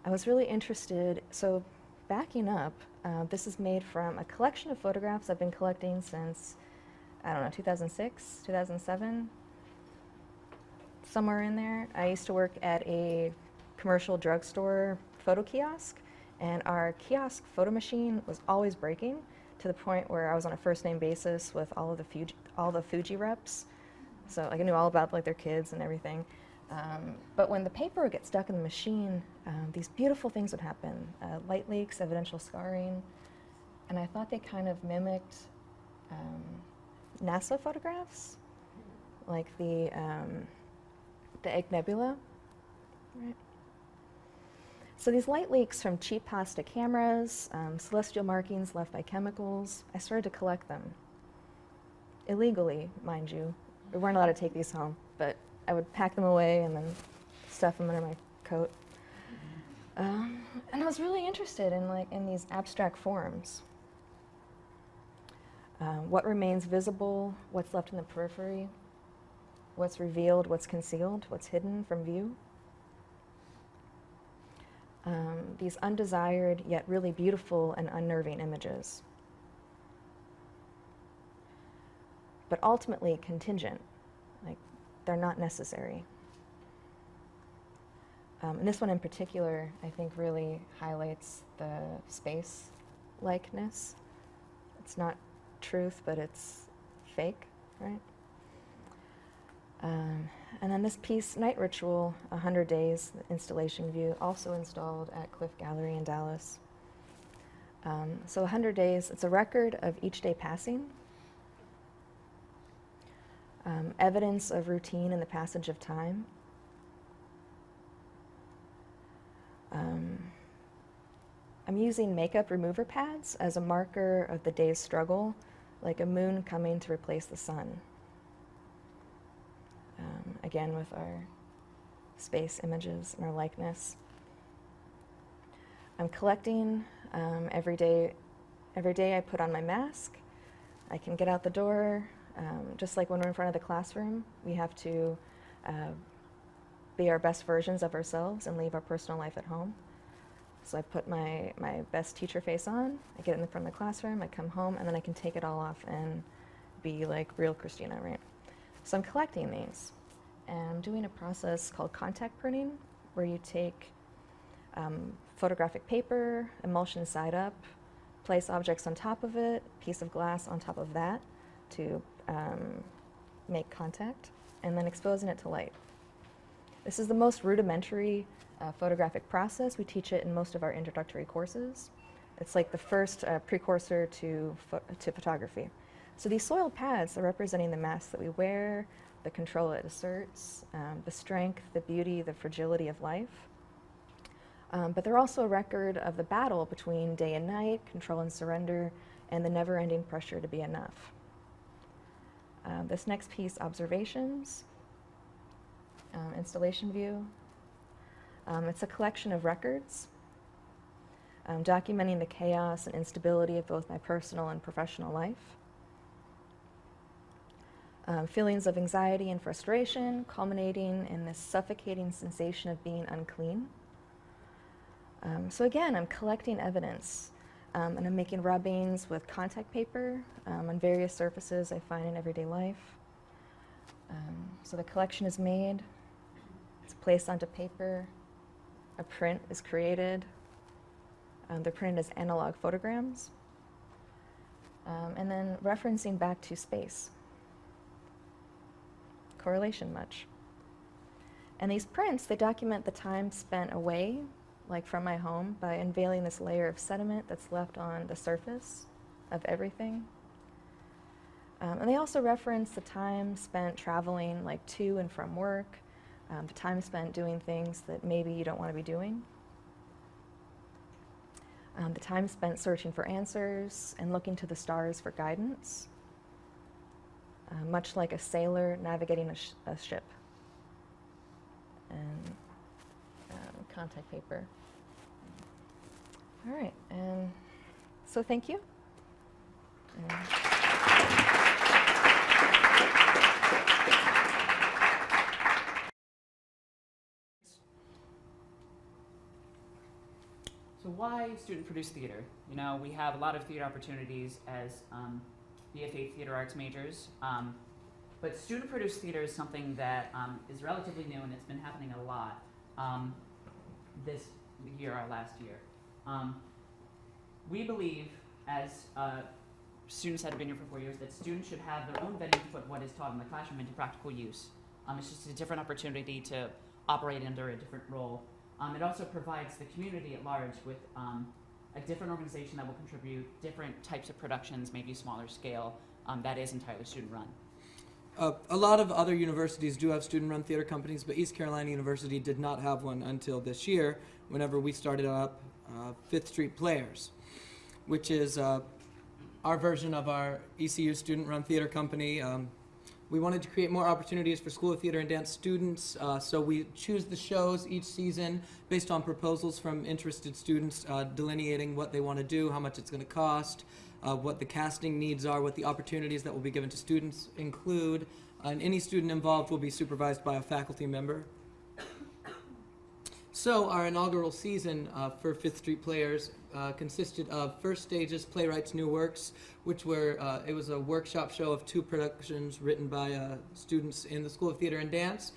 I was really interested, so backing up, this is made from a collection of photographs I've been collecting since, 2006, 2007, somewhere in there. I used to work at a commercial drugstore photo kiosk, and our kiosk photo machine was always breaking to the point where I was on a first name basis with all the Fuji reps. So I knew all about their kids and everything. But when the paper would get stuck in the machine, these beautiful things would happen. Light leaks, evidential scarring, and I thought they kind of mimicked NASA photographs, like the Egg Nebula, right? So these light leaks from cheap pasta cameras, celestial markings left by chemicals, I started to collect them. Illegally, mind you. We weren't allowed to take these home, but I would pack them away and then stuff them under my coat. And I was really interested in these abstract forms. What remains visible, what's left in the periphery, what's revealed, what's concealed, what's hidden from view. These undesired yet really beautiful and unnerving images. But ultimately contingent, they're not necessary. And this one in particular, I think, really highlights the space-likeness. It's not truth, but it's fake, right? And then this piece, Night Ritual, 100 Days, the installation view, also installed at Cliff Gallery in Dallas. So 100 days, it's a record of each day passing, evidence of routine in the passage of time. I'm using makeup remover pads as a marker of the day's struggle, like a moon coming to replace the sun. Again, with our space images and our likeness. I'm collecting every day. Every day I put on my mask. I can get out the door. Just like when we're in front of the classroom, we have to be our best versions of ourselves and leave our personal life at home. So I put my best teacher face on, I get in the front of the classroom, I come home, and then I can take it all off and be like real Christina, right? So I'm collecting these, and I'm doing a process called contact printing, where you take photographic paper, emulsion side up, place objects on top of it, piece of glass on top of that to make contact, and then exposing it to light. This is the most rudimentary photographic process. We teach it in most of our introductory courses. It's like the first precursor to photography. So these soiled pads are representing the mask that we wear, the control it asserts, the strength, the beauty, the fragility of life. But they're also a record of the battle between day and night, control and surrender, and the never-ending pressure to be enough. This next piece, observations, installation view. It's a collection of records documenting the chaos and instability of both my personal and professional life. feelings of anxiety and frustration, culminating in this suffocating sensation of being unclean. So again, I'm collecting evidence, and I'm making rubbings with contact paper on various surfaces I find in everyday life. So the collection is made, it's placed onto paper, a print is created. They're printed as analog photograms, and then referencing back to space. Correlation much. And these prints, they document the time spent away, like from my home, by unveiling this layer of sediment that's left on the surface of everything. And they also reference the time spent traveling, like to and from work, the time spent doing things that maybe you don't want to be doing. The time spent searching for answers and looking to the stars for guidance, much like a sailor navigating a ship. And contact paper. All right, and so thank you. So why student-produced theater? You know, we have a lot of theater opportunities as BFA theater arts majors, but student-produced theater is something that is relatively new, and it's been happening a lot this year or last year. We believe, as students that have been here for 4 years, that students should have their own venue to put what is taught in the classroom into practical use. It's just a different opportunity to operate under a different role. It also provides the community at large with a different organization that will contribute different types of productions, maybe smaller scale, that is entirely student-run. A lot of other universities do have student-run theater companies, but East Carolina University did not have one until this year, whenever we started up Fifth Street Players, which is our version of our ECU student-run theater company. We wanted to create more opportunities for School of Theater and Dance students, so we choose the shows each season based on proposals from interested students, delineating what they want to do, how much it's going to cost, what the casting needs are, what the opportunities that will be given to students include, and any student involved will be supervised by a faculty member. So our inaugural season for Fifth Street Players consisted of First Stages, Playwrights' New Works, which were, it was a workshop show of 2 productions written by students in the School of Theater and Dance,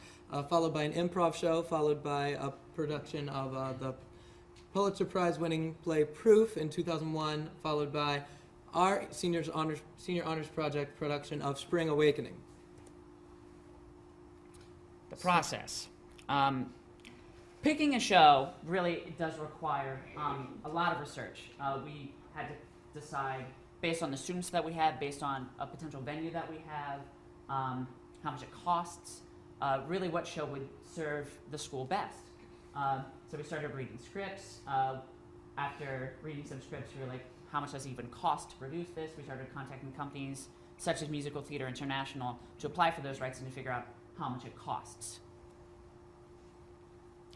followed by an improv show, followed by a production of the Pulitzer Prize winning play Proof in 2001, followed by our Senior Honors Project production of Spring Awakening. The process. Picking a show really does require a lot of research. We had to decide, based on the students that we had, based on a potential venue that we have, how much it costs, really what show would serve the school best. So we started reading scripts. After reading some scripts, we were like, how much does it even cost to produce this? We started contacting companies such as Musical Theater International to apply for those rights and to figure out how much it costs.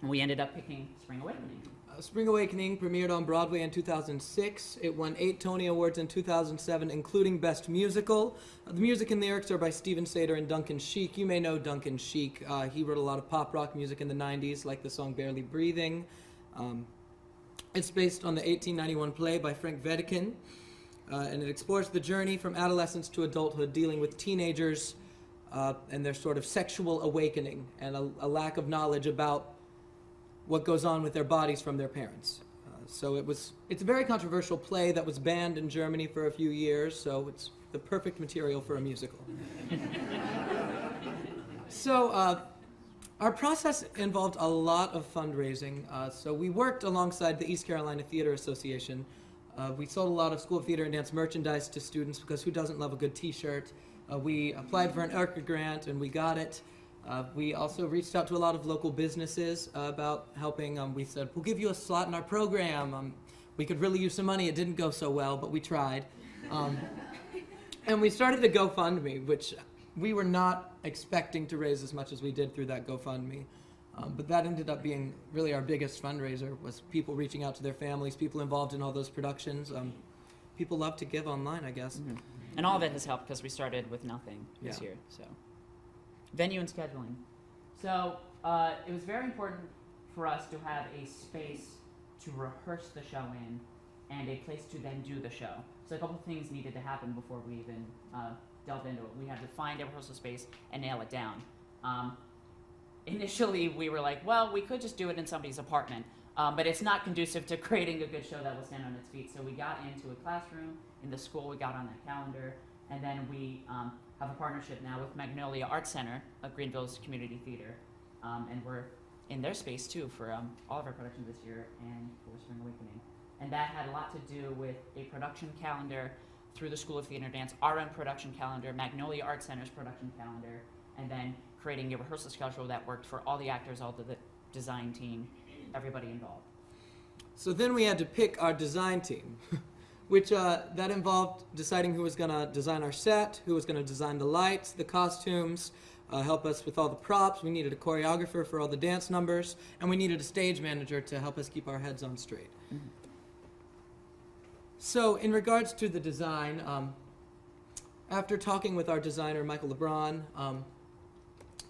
And we ended up picking Spring Awakening. Spring Awakening premiered on Broadway in 2006. It won 8 Tony Awards in 2007, including Best Musical. The music and lyrics are by Stephen Sater and Duncan Sheik. You may know Duncan Sheik. He wrote a lot of pop rock music in the 90s, like the song Barely Breathing. It's based on the 1891 play by Frank Wedekind, and it explores the journey from adolescence to adulthood, dealing with teenagers and their sort of sexual awakening and a lack of knowledge about what goes on with their bodies from their parents. So it's a very controversial play that was banned in Germany for a few years, so it's the perfect material for a musical. So our process involved a lot of fundraising. So we worked alongside the East Carolina Theater Association. We sold a lot of School of Theater and Dance merchandise to students, because who doesn't love a good t-shirt? We applied for an ERCA grant and we got it. We also reached out to a lot of local businesses about helping. We said, we'll give you a slot in our program. We could really use some money. It didn't go so well, but we tried. And we started a GoFundMe, which we were not expecting to raise as much as we did through that GoFundMe. But that ended up being really our biggest fundraiser, was people reaching out to their families, people involved in all those productions. People love to give online, I guess. Mm-hmm. And all of it has helped because we started with nothing this Yeah. year. So, venue and scheduling. So it was very important for us to have a space to rehearse the show in, and a place to then do the show. So a couple things needed to happen before we even delved into it. We had to find a rehearsal space and nail it down. Initially, we were like, well, we could just do it in somebody's apartment, but it's not conducive to creating a good show that will stand on its feet. So we got into a classroom in the school, we got on that calendar, and then we have a partnership now with Magnolia Arts Center of Greenville's Community Theater, and we're in their space too for all of our productions this year and for Spring Awakening. And that had a lot to do with a production calendar through the School of Theater and Dance, our own production calendar, Magnolia Arts Center's production calendar, and then creating a rehearsal schedule that worked for all the actors, all the design team, everybody involved. So then we had to pick our design team, which that involved deciding who was going to design our set, who was going to design the lights, the costumes, help us with all the props. We needed a choreographer for all the dance numbers, and we needed a stage manager to help us keep our heads on straight. Mm-hmm. So in regards to the design, after talking with our designer, Michael LeBron,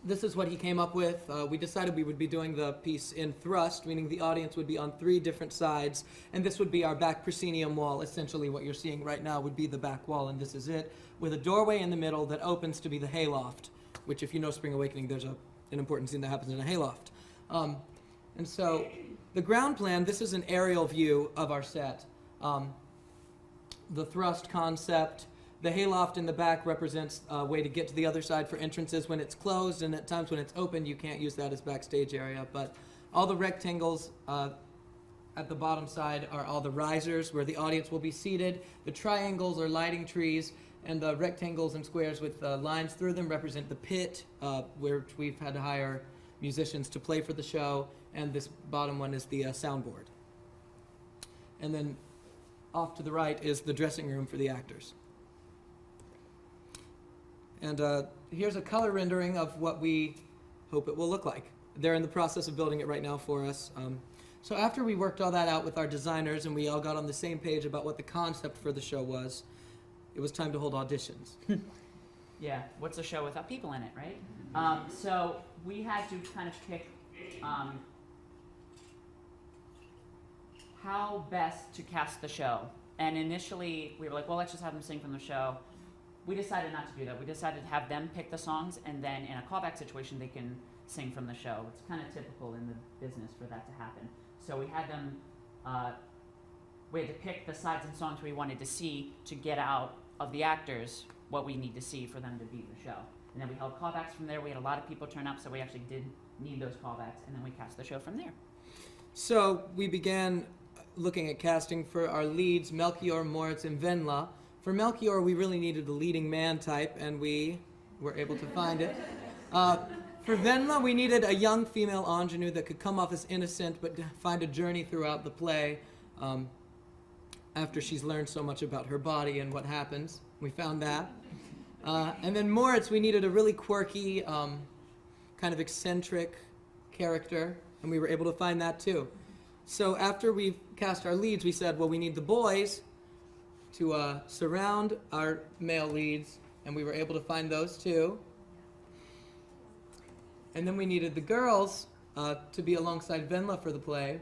this is what he came up with. We decided we would be doing the piece in thrust, meaning the audience would be on 3 different sides, and this would be our back proscenium wall. Essentially what you're seeing right now would be the back wall, and this is it, with a doorway in the middle that opens to be the hayloft, which if you know Spring Awakening, there's an important scene that happens in a hayloft. And so the ground plan, this is an aerial view of our set. The thrust concept, the hayloft in the back represents a way to get to the other side for entrances when it's closed, and at times when it's open, you can't use that as backstage area. But all the rectangles at the bottom side are all the risers where the audience will be seated. The triangles are lighting trees, and the rectangles and squares with lines through them represent the pit, where we've had to hire musicians to play for the show, and this bottom one is the soundboard. And then off to the right is the dressing room for the actors. And here's a color rendering of what we hope it will look like. They're in the process of building it right now for us. So after we worked all that out with our designers and we all got on the same page about what the concept for the show was, it was time to hold auditions. Yeah, what's a show without people in it, right? So we had to kind of pick how best to cast the show. And initially, we were like, well, let's just have them sing from the show. We decided not to do that. We decided to have them pick the songs, and then in a callback situation, they can sing from the show. It's kind of typical in the business for that to happen. So we had them, we had to pick the sides and songs we wanted to see to get out of the actors what we need to see for them to be the show. And then we held callbacks from there. We had a lot of people turn up, so we actually did need those callbacks, and then we cast the show from there. So we began looking at casting for our leads, Melchior, Moritz, and Venla. For Melchior, we really needed a leading man type, and we were able to find it. For Venla, we needed a young female ingenue that could come off as innocent, but find a journey throughout the play after she's learned so much about her body and what happens. We found that. And then Moritz, we needed a really quirky, kind of eccentric character, and we were able to find that too. So after we cast our leads, we said, well, we need the boys to surround our male leads, and we were able to find those too. And then we needed the girls to be alongside Venla for the play,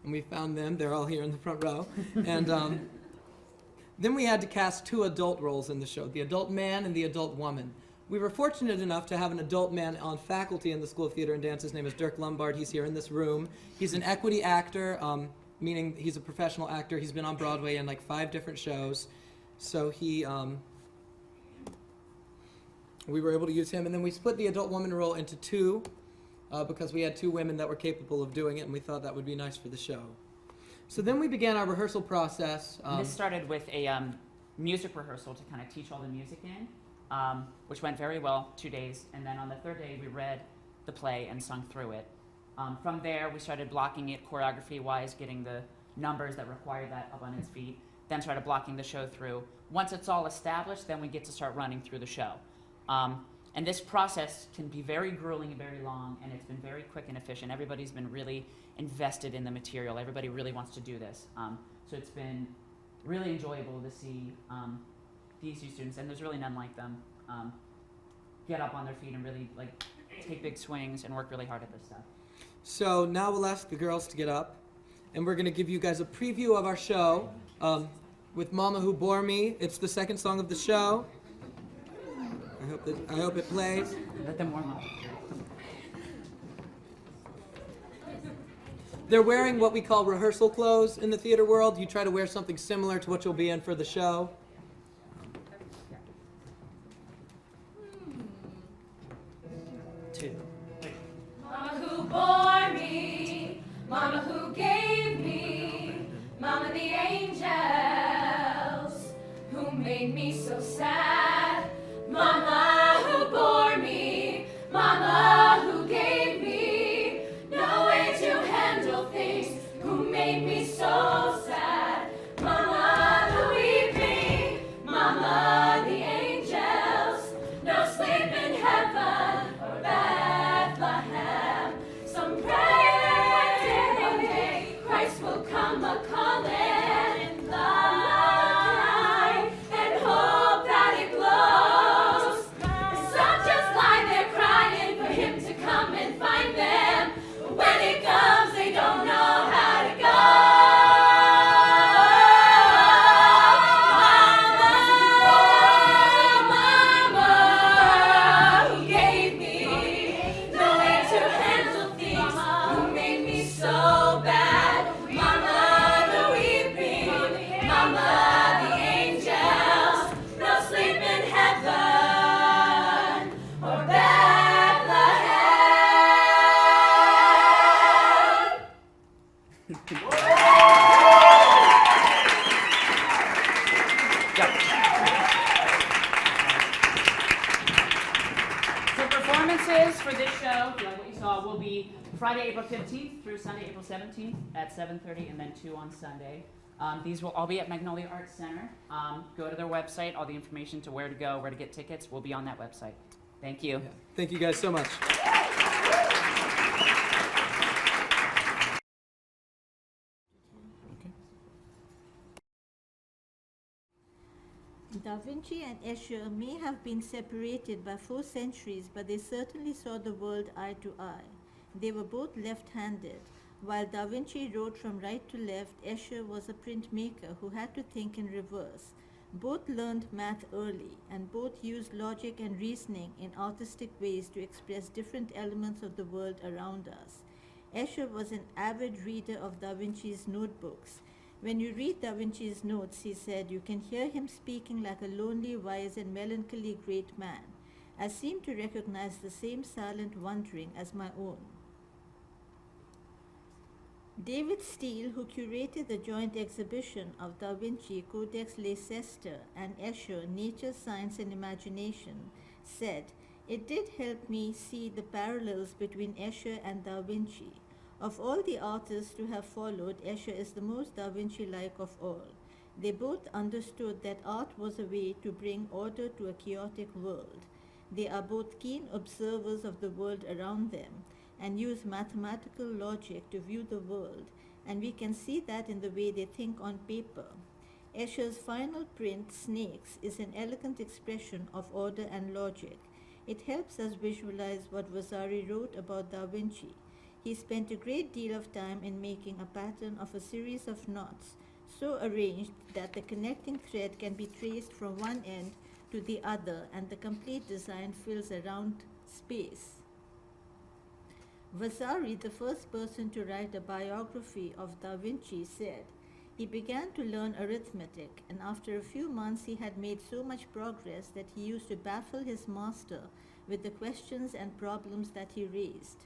and we found them. They're all here in the front row. And then we had to cast 2 adult roles in the show, the adult man and the adult woman. We were fortunate enough to have an adult man on faculty in the School of Theater and Dance. His name is Dirk Lombard. He's here in this room. He's an equity actor, meaning he's a professional actor. He's been on Broadway in like 5 different shows. So we were able to use him. And then we split the adult woman role into 2 because we had 2 women that were capable of doing it, and we thought that would be nice for the show. So then we began our rehearsal process. This started with a music rehearsal to kind of teach all the music in, which went very well, 2 days. And then on the 3rd day, we read the play and sung through it. From there, we started blocking it choreography-wise, getting the numbers that required that up on its feet, then started blocking the show through. Once it's all established, then we get to start running through the show. And this process can be very grueling and very long, and it's been very quick and efficient. Everybody's been really invested in the material. Everybody really wants to do this. So it's been really enjoyable to see these two students, and there's really none like them, get up on their feet and really like take big swings and work really hard at this stuff. So now we'll ask the girls to get up, and we're going to give you guys a preview of our show with Mama Who Bore Me. It's the second song of the show. I hope it plays. Let them warm up. They're wearing what we call rehearsal clothes in the theater world. You try to wear something similar to what you'll be in for the show. Two. Mama who bore me, Mama who gave me, Mama the angels who made me so sad. Mama who bore me, Mama who gave me no way to handle things, who made me so sad. Mama the weeping, Mama the angels, no sleep in heaven or Bethlehem. Some pray that one day Christ will come a-calling in light and hope that it glows. Some just lie there crying for him to come and find them. But when it comes, they don't know how to go. Mama who gave me no way to handle things, who made me so bad. Mama the weeping, Mama the angels, no sleep in heaven or Bethlehem. So performances for this show, like what you saw, will be Friday, April 15th through Sunday, April 17th at 7:30 and then 2 on Sunday. These will all be at Magnolia Arts Center. Go to their website. All the information to where to go, where to get tickets will be on that website. Thank you. Yeah. Thank you guys so much. Da Vinci and Escher may have been separated by 4 centuries, but they certainly saw the world eye to eye. They were both left-handed. While Da Vinci wrote from right to left, Escher was a printmaker who had to think in reverse. Both learned math early, and both used logic and reasoning in artistic ways to express different elements of the world around us. Escher was an avid reader of Da Vinci's notebooks. When you read Da Vinci's notes, he said, you can hear him speaking like a lonely, wise, and melancholy great man. I seem to recognize the same silent wondering as my own. David Steele, who curated the joint exhibition of Da Vinci, Codex Leicester, and Escher, Nature, Science, and Imagination, said, it did help me see the parallels between Escher and Da Vinci. Of all the artists to have followed, Escher is the most Da Vinci-like of all. They both understood that art was a way to bring order to a chaotic world. They are both keen observers of the world around them and use mathematical logic to view the world, and we can see that in the way they think on paper. Escher's final print, Snakes, is an elegant expression of order and logic. It helps us visualize what Vasari wrote about Da Vinci. He spent a great deal of time in making a pattern of a series of knots, so arranged that the connecting thread can be traced from one end to the other, and the complete design fills a round space. Vasari, the first person to write a biography of Da Vinci, said, he began to learn arithmetic, and after a few months he had made so much progress that he used to baffle his master with the questions and problems that he raised.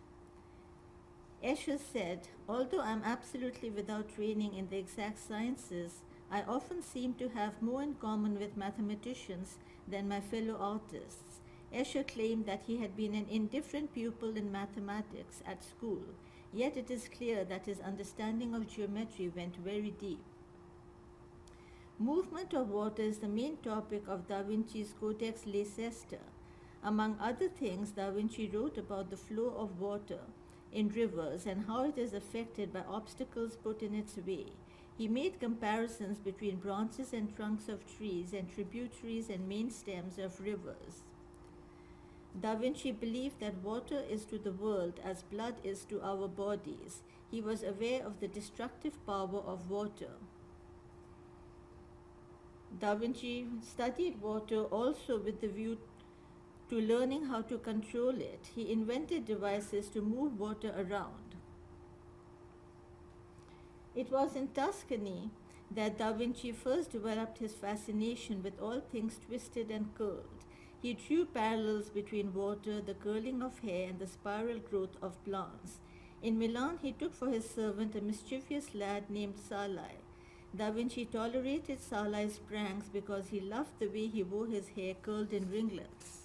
Escher said, although I'm absolutely without training in the exact sciences, I often seem to have more in common with mathematicians than my fellow artists. Escher claimed that he had been an indifferent pupil in mathematics at school, yet it is clear that his understanding of geometry went very deep. Movement of water is the main topic of Da Vinci's Codex Leicester. Among other things, Da Vinci wrote about the flow of water in rivers and how it is affected by obstacles put in its way. He made comparisons between branches and trunks of trees and tributaries and main stems of rivers. Da Vinci believed that water is to the world as blood is to our bodies. He was aware of the destructive power of water. Da Vinci studied water also with the view to learning how to control it. He invented devices to move water around. It was in Tuscany that Da Vinci first developed his fascination with all things twisted and curled. He drew parallels between water, the curling of hair, and the spiral growth of plants. In Milan, he took for his servant a mischievous lad named Salai. Da Vinci tolerated Salai's pranks because he loved the way he wore his hair curled in ringlets.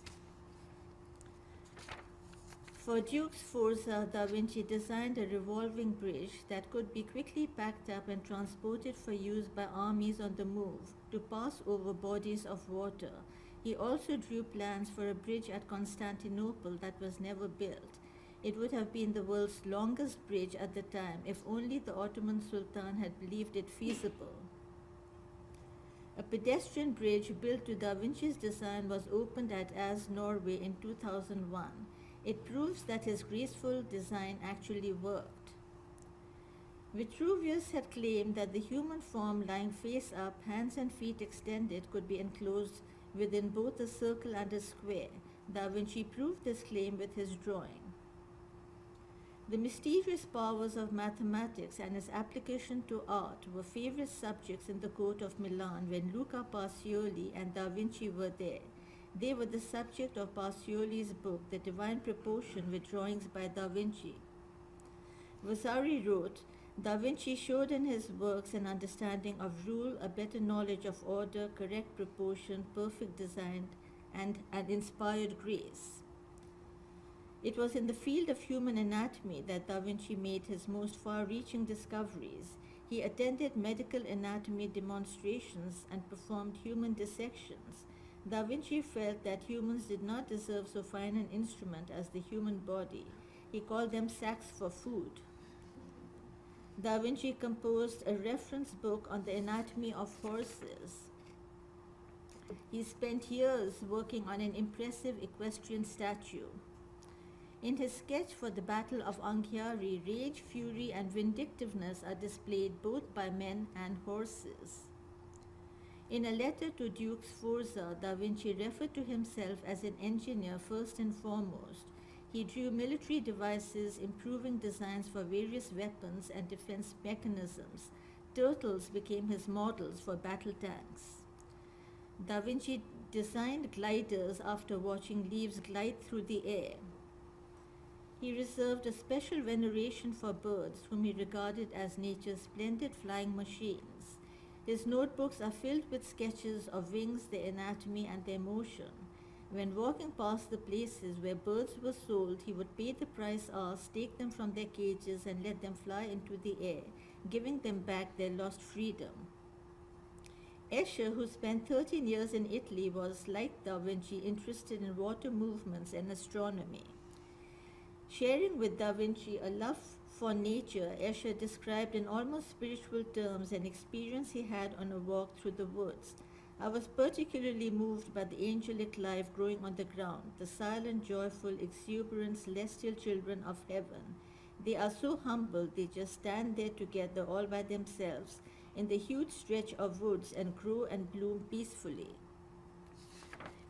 For Duke's Forza, Da Vinci designed a revolving bridge that could be quickly packed up and transported for use by armies on the move to pass over bodies of water. He also drew plans for a bridge at Constantinople that was never built. It would have been the world's longest bridge at the time if only the Ottoman Sultan had believed it feasible. A pedestrian bridge built to Da Vinci's design was opened at As, Norway in 2001. It proves that his graceful design actually worked. Vitruvius had claimed that the human form lying face up, hands and feet extended, could be enclosed within both a circle and a square. Da Vinci proved this claim with his drawing. The mysterious powers of mathematics and its application to art were favorite subjects in the court of Milan when Luca Pacioli and Da Vinci were there. They were the subject of Pacioli's book, The Divine Proportion, with drawings by Da Vinci. Vasari wrote, Da Vinci showed in his works an understanding of rule, a better knowledge of order, correct proportion, perfect design, and an inspired grace. It was in the field of human anatomy that Da Vinci made his most far-reaching discoveries. He attended medical anatomy demonstrations and performed human dissections. Da Vinci felt that humans did not deserve so fine an instrument as the human body. He called them sacks for food. Da Vinci composed a reference book on the anatomy of horses. He spent years working on an impressive equestrian statue. In his sketch for the Battle of Anghiari, rage, fury, and vindictiveness are displayed both by men and horses. In a letter to Duke Sforza, Da Vinci referred to himself as an engineer first and foremost. He drew military devices, improving designs for various weapons and defense mechanisms. Turtles became his models for battle tanks. Da Vinci designed gliders after watching leaves glide through the air. He reserved a special veneration for birds, whom he regarded as nature's splendid flying machines. His notebooks are filled with sketches of wings, their anatomy, and their motion. When walking past the places where birds were sold, he would pay the price asked, take them from their cages, and let them fly into the air, giving them back their lost freedom. Escher, who spent 13 years in Italy, was, like Da Vinci, interested in water movements and astronomy. Sharing with Da Vinci a love for nature, Escher described in almost spiritual terms an experience he had on a walk through the woods. I was particularly moved by the angelic life growing on the ground, the silent, joyful, exuberant, celestial children of heaven. They are so humble, they just stand there together all by themselves in the huge stretch of woods and grow and bloom peacefully.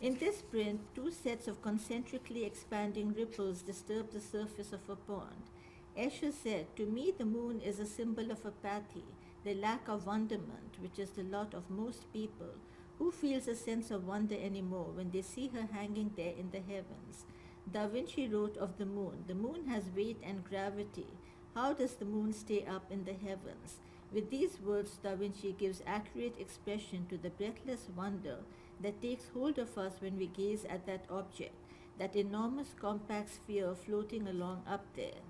In this print, two sets of concentrically expanding ripples disturb the surface of a pond. Escher said, "To me, the moon is a symbol of apathy, the lack of wonderment, which is the lot of most people. Who feels a sense of wonder anymore when they see her hanging there in the heavens?" Da Vinci wrote of the moon, "The moon has weight and gravity. How does the moon stay up in the heavens?" With these words, Da Vinci gives accurate expression to the breathless wonder that takes hold of us when we gaze at that object, that enormous compact sphere floating along up there.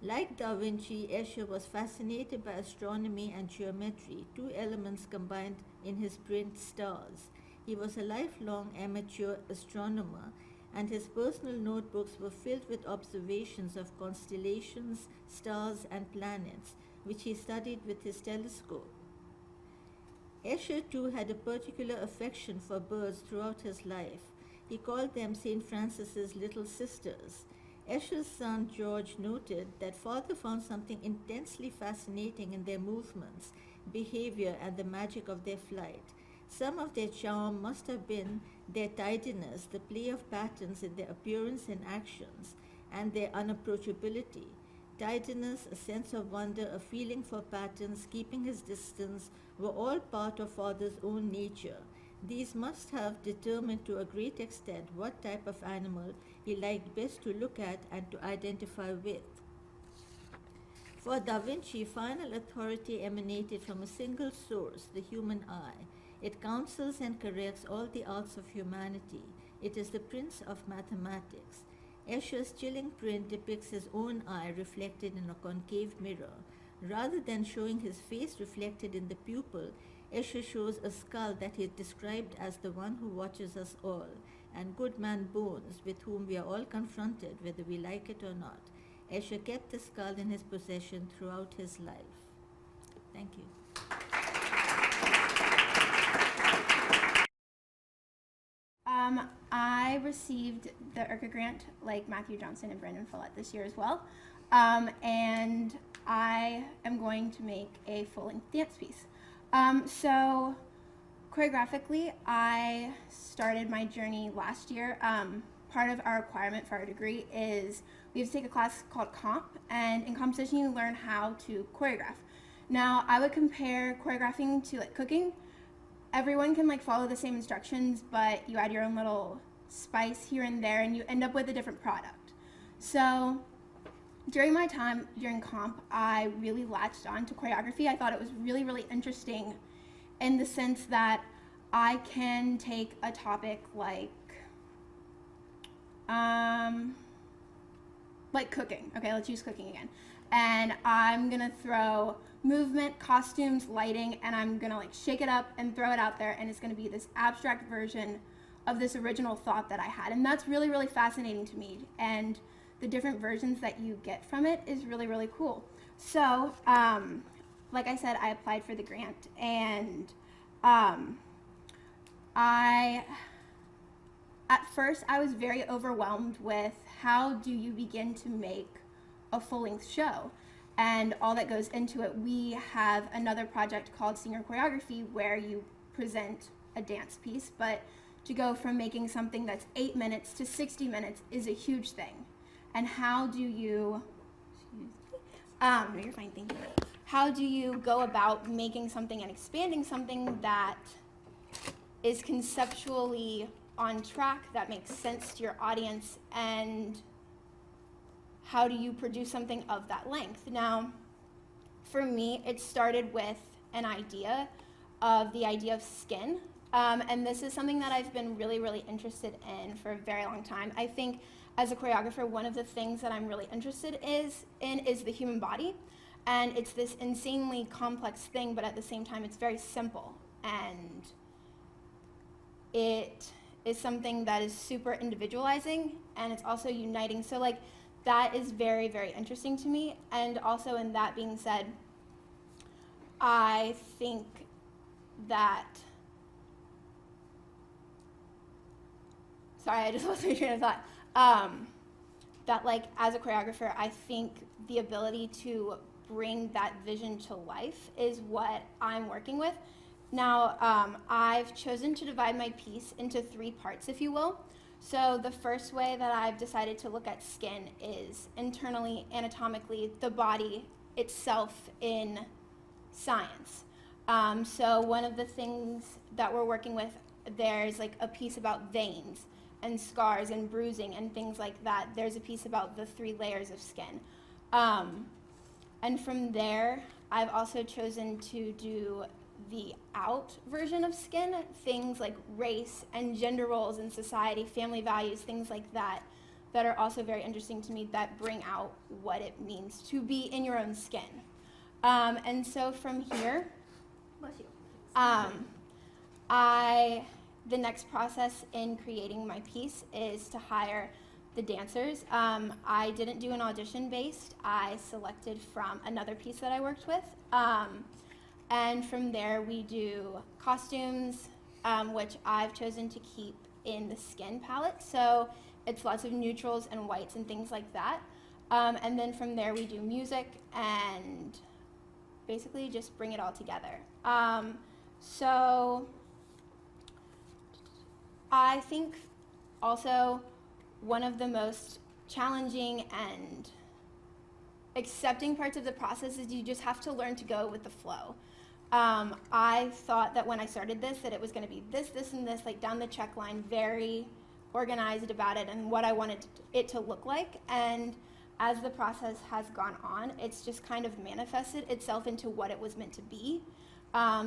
Like Da Vinci, Escher was fascinated by astronomy and geometry, two elements combined in his print Stars. He was a lifelong amateur astronomer, and his personal notebooks were filled with observations of constellations, stars, and planets. which he studied with his telescope. Escher too had a particular affection for birds throughout his life. He called them St. Francis's little sisters. Escher's son George noted that father found something intensely fascinating in their movements, behavior, and the magic of their flight. Some of their charm must have been their tidiness, the play of patterns in their appearance and actions, and their unapproachability. Tidiness, a sense of wonder, a feeling for patterns, keeping his distance, were all part of father's own nature. These must have determined to a great extent what type of animal he liked best to look at and to identify with. For Da Vinci, final authority emanated from a single source, the human eye. It counsels and corrects all the arts of humanity. It is the prince of mathematics. Escher's chilling print depicts his own eye reflected in a concave mirror. Rather than showing his face reflected in the pupil, Escher shows a skull that he described as the one who watches us all, and Goodman Bones, with whom we are all confronted, whether we like it or not. Escher kept the skull in his possession throughout his life. Thank you. I received the RCAW grant like Matthew Johnson and Brandon Follett this year as well. And I am going to make a full-length dance piece. So choreographically, I started my journey last year. Part of our requirement for our degree is we have to take a class called comp, and in composition you learn how to choreograph. Now, I would compare choreographing to like cooking. Everyone can like follow the same instructions, but you add your own little spice here and there, and you end up with a different product. So during my time during comp, I really latched on to choreography. I thought it was really, really interesting in the sense that I can take a topic like cooking. Okay, let's use cooking again. And I'm gonna throw movement, costumes, lighting, and I'm gonna like shake it up and throw it out there, and it's gonna be this abstract version of this original thought that I had. And that's really, really fascinating to me. And the different versions that you get from it is really, really cool. So, like I said, I applied for the grant, and at first I was very overwhelmed with how do you begin to make a full-length show and all that goes into it. We have another project called Senior Choreography where you present a dance piece, but to go from making something that's 8 minutes to 60 minutes is a huge thing. And how do you, no, you're fine, thank you. How do you go about making something and expanding something that is conceptually on track, that makes sense to your audience, and how do you produce something of that length? Now, for me, it started with an idea of skin. And this is something that I've been really, really interested in for a very long time. I think as a choreographer, one of the things that I'm really interested in is the human body. And it's this insanely complex thing, but at the same time, it's very simple. And it is something that is super individualizing, and it's also uniting. So like, that is very, very interesting to me. And also, in that being said, I think that, sorry, I just lost my train of thought. That like, as a choreographer, I think the ability to bring that vision to life is what I'm working with. Now, I've chosen to divide my piece into 3 parts, if you will. So the first way that I've decided to look at skin is internally, anatomically, the body itself in science. So one of the things that we're working with, there's like a piece about veins and scars and bruising and things like that. There's a piece about the 3 layers of skin. And from there, I've also chosen to do the out version of skin, things like race and gender roles in society, family values, things like that, that are also very interesting to me, that bring out what it means to be in your own skin. And so from here, the next process in creating my piece is to hire the dancers. I didn't do an audition based. I selected from another piece that I worked with. And from there we do costumes, which I've chosen to keep in the skin palette. So it's lots of neutrals and whites and things like that. And then from there we do music and basically just bring it all together. So I think also one of the most challenging and accepting parts of the process is you just have to learn to go with the flow. I thought that when I started this that it was going to be this, this, and this, like down the check line, very organized about it and what I wanted it to look like. And as the process has gone on, it's just kind of manifested itself into what it was meant to be.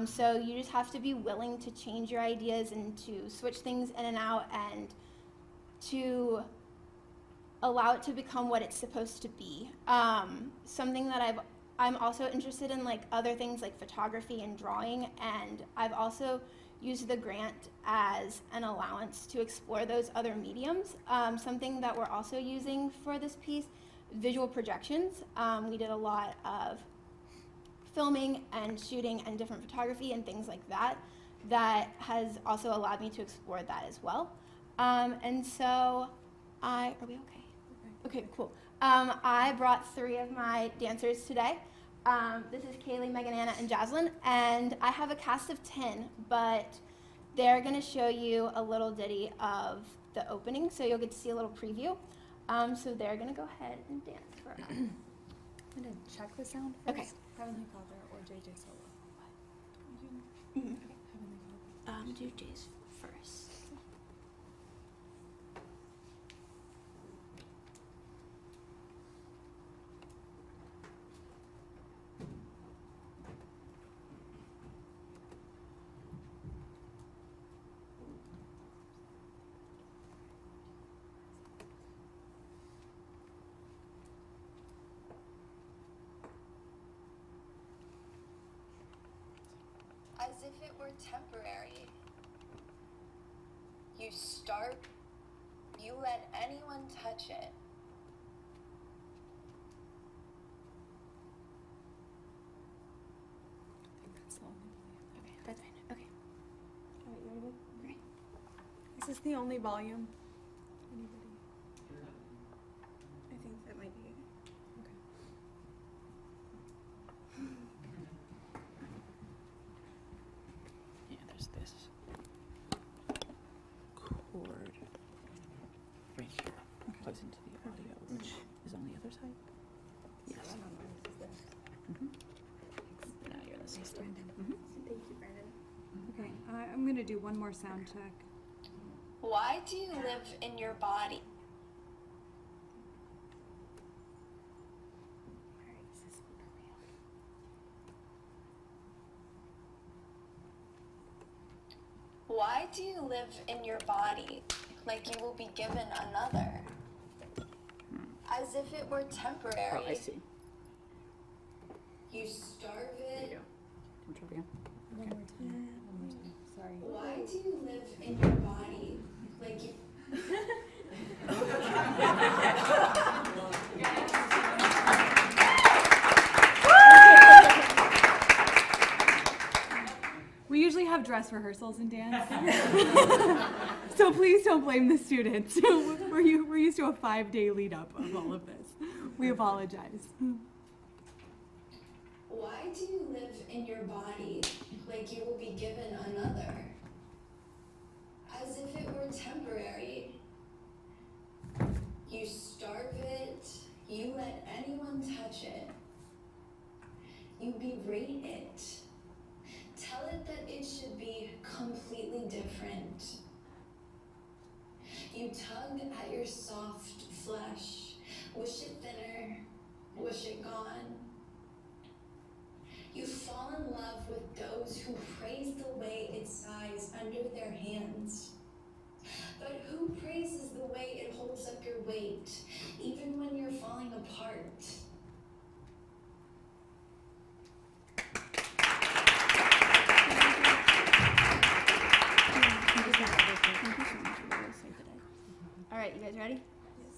So you just have to be willing to change your ideas and to switch things in and out and to allow it to become what it's supposed to be. Something that I'm also interested in, like other things like photography and drawing, and I've also used the grant as an allowance to explore those other mediums. Something that we're also using for this piece, visual projections. We did a lot of filming and shooting and different photography and things like that. That has also allowed me to explore that as well. And so are we okay? Okay, cool. I brought 3 of my dancers today. This is Kaylee, Megan, Anna, and Jaslyn, and I have a cast of 10, but they're gonna show you a little ditty of the opening, so you'll get to see a little preview. So they're gonna go ahead and dance for us. I'm gonna check the sound first. Okay. Heavenly Father or JJ solo? Mhm. Heavenly Father. Do J's first. As if it were temporary. You start, you let anyone touch it. I think that's the only volume. Okay, that's fine. Okay. All right, you ready? Great. Is this the only volume? Anybody? I think that might be it. Okay. Yeah, there's this cord right here, plugs into the audio, which is on the other side. Yes. Now you're the system. Thank you, Brandon. Okay, I'm gonna do one more sound check. Why do you live in your body? Why do you live in your body like you will be given another? As if it were temporary. Oh, I see. You starve There you it. go. Can you try again? One more time. One more time. Sorry. Why do you live in your body like you... We usually have dress rehearsals in dance. So please don't blame the students. We're used to a 5-day lead up of all of this. We apologize. Why do you live in your body like you will be given another? As if it were temporary. You starve it, you let anyone touch it. You berate it. Tell it that it should be completely different. You tug at your soft flesh, wish it thinner, wish it gone. You fall in love with those who praise the way it sighs under their hands. But who praises the way it holds up your weight, even when you're falling apart? All right, you guys ready? Yes.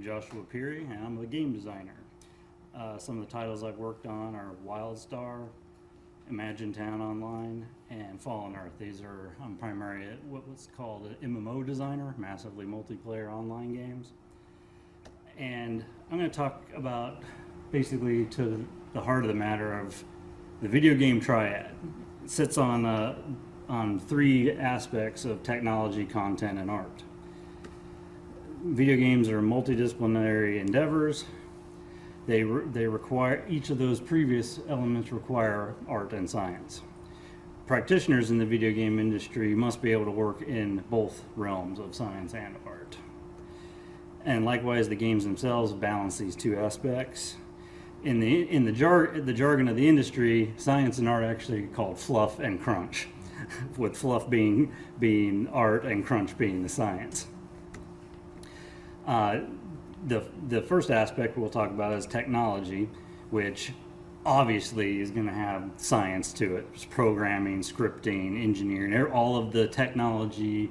Joshua Peary, and I'm a game designer. Some of the titles I've worked on are WildStar, Imagine Town Online, and Fallen Earth. These are, I'm primarily what's called an MMO designer, massively multiplayer online games. And I'm going to talk about basically to the heart of the matter of the video game triad. It sits on three aspects of technology, content, and art. Video games are multidisciplinary endeavors. They require, each of those previous elements require art and science. Practitioners in the video game industry must be able to work in both realms of science and art. And likewise, the games themselves balance these two aspects. In the jargon of the industry, science and art are actually called fluff and crunch, with fluff being art and crunch being the science. The first aspect we'll talk about is technology, which obviously is going to have science to it. It's programming, scripting, engineering, all of the technology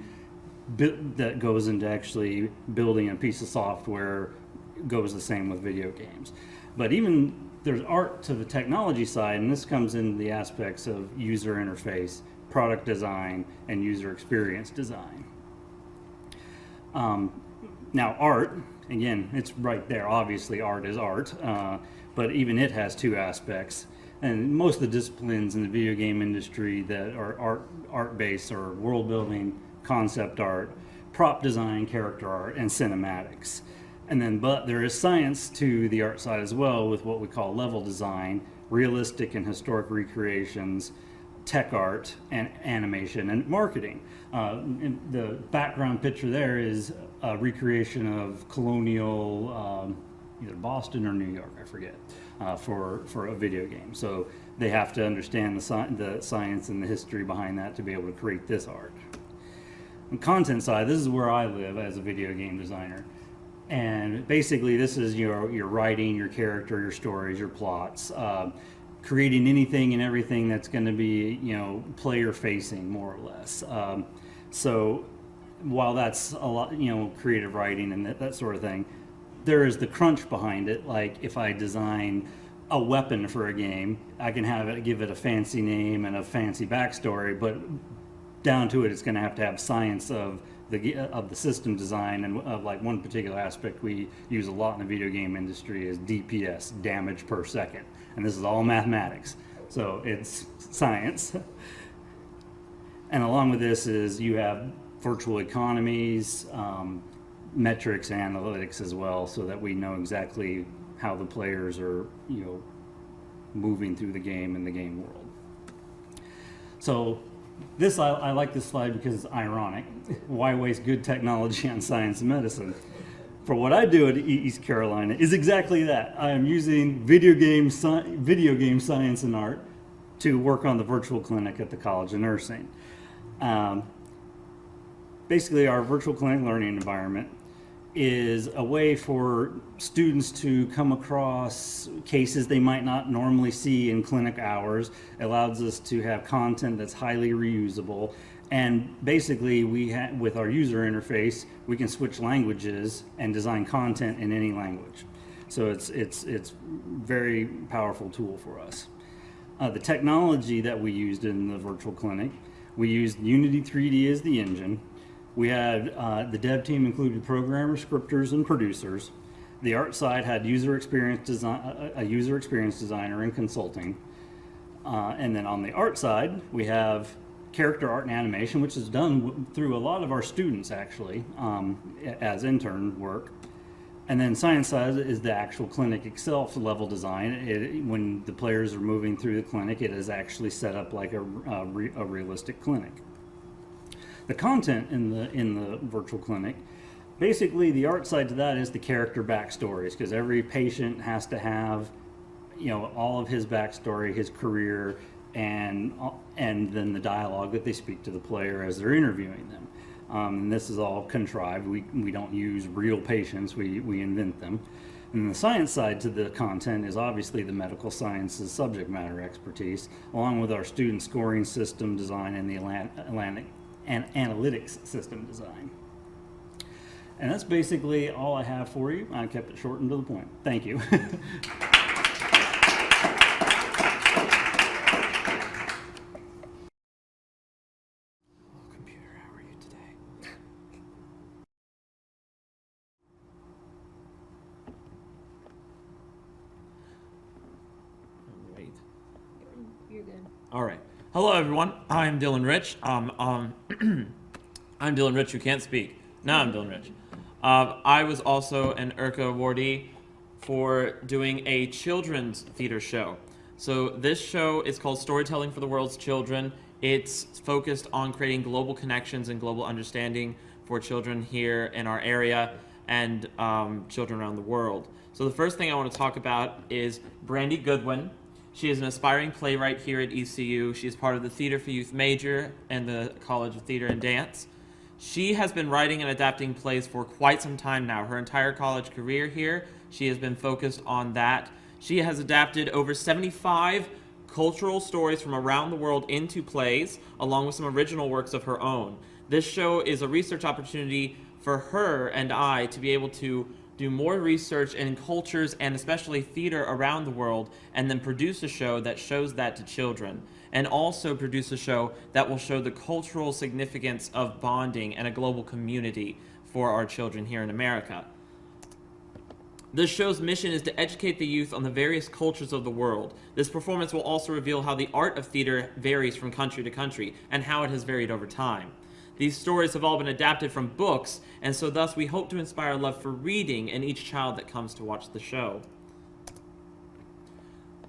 that goes into actually building a piece of software goes the same with video games. But even there's art to the technology side, and this comes in the aspects of user interface, product design, and user experience design. Now art, again, it's right there. Obviously art is art, but even it has two aspects. And most of the disciplines in the video game industry that are art-based are world building, concept art, prop design, character art, and cinematics. And then, but there is science to the art side as well with what we call level design, realistic and historic recreations, tech art, and animation and marketing. And the background picture there is a recreation of colonial, either Boston or New York, I forget, for a video game. So they have to understand the science and the history behind that to be able to create this art. On the content side, this is where I live as a video game designer. And basically this is your writing, your character, your stories, your plots, creating anything and everything that's going to be, player facing more or less. So while that's a lot, creative writing and that sort of thing, there is the crunch behind it. Like if I design a weapon for a game, I can give it a fancy name and a fancy backstory, but down to it, it's going to have science of the system design, and of like one particular aspect we use a lot in the video game industry is DPS, damage per second, and this is all mathematics, so it's science. And along with this is you have virtual economies, metrics, and analytics as well, so that we know exactly how the players are moving through the game in the game world. So this, I like this slide because it's ironic. Why waste good technology on science and medicine? For what I do at East Carolina is exactly that. I am using video game science and art to work on the virtual clinic at the College of Nursing. Basically, our virtual clinic learning environment is a way for students to come across cases they might not normally see in clinic hours. It allows us to have content that's highly reusable, and basically with our user interface we can switch languages and design content in any language. So it's very powerful tool for us. The technology that we used in the virtual clinic, we used Unity 3D as the engine. We had the dev team included programmers, scripters, and producers. The art side had a user experience designer and consulting. And then on the art side, we have character art and animation, which is done through a lot of our students actually as intern work. And then science side is the actual clinic itself, level design. When the players are moving through the clinic, it is actually set up like a realistic clinic. The content in the virtual clinic, basically the art side to that is the character backstories, because every patient has to have, all of his backstory, his career, and then the dialogue that they speak to the player as they're interviewing them. And this is all contrived. We don't use real patients. We invent them. And the science side to the content is obviously the medical sciences subject matter expertise, along with our student scoring system design and the analytics system design. And that's basically all I have for you. I kept it short and to the point. Thank you. Computer, how are you today? Great. You're good. All right. Hello, everyone. I'm Dylan Rich. I'm Dylan Rich who can't speak. Now I'm Dylan Rich. I was also an RCAW awardee for doing a children's theater show. So this show is called Storytelling for the World's Children. It's focused on creating global connections and global understanding for children here in our area and children around the world. So the first thing I want to talk about is Brandy Goodwin. She is an aspiring playwright here at ECU. She is part of the Theater for Youth major and the College of Theater and Dance. She has been writing and adapting plays for quite some time now. Her entire college career here, she has been focused on that. She has adapted over 75 cultural stories from around the world into plays, along with some original works of her own. This show is a research opportunity for her and I to be able to do more research in cultures and especially theater around the world, and then produce a show that shows that to children. And also produce a show that will show the cultural significance of bonding and a global community for our children here in America. This show's mission is to educate the youth on the various cultures of the world. This performance will also reveal how the art of theater varies from country to country and how it has varied over time. These stories have all been adapted from books, and so thus we hope to inspire love for reading in each child that comes to watch the show.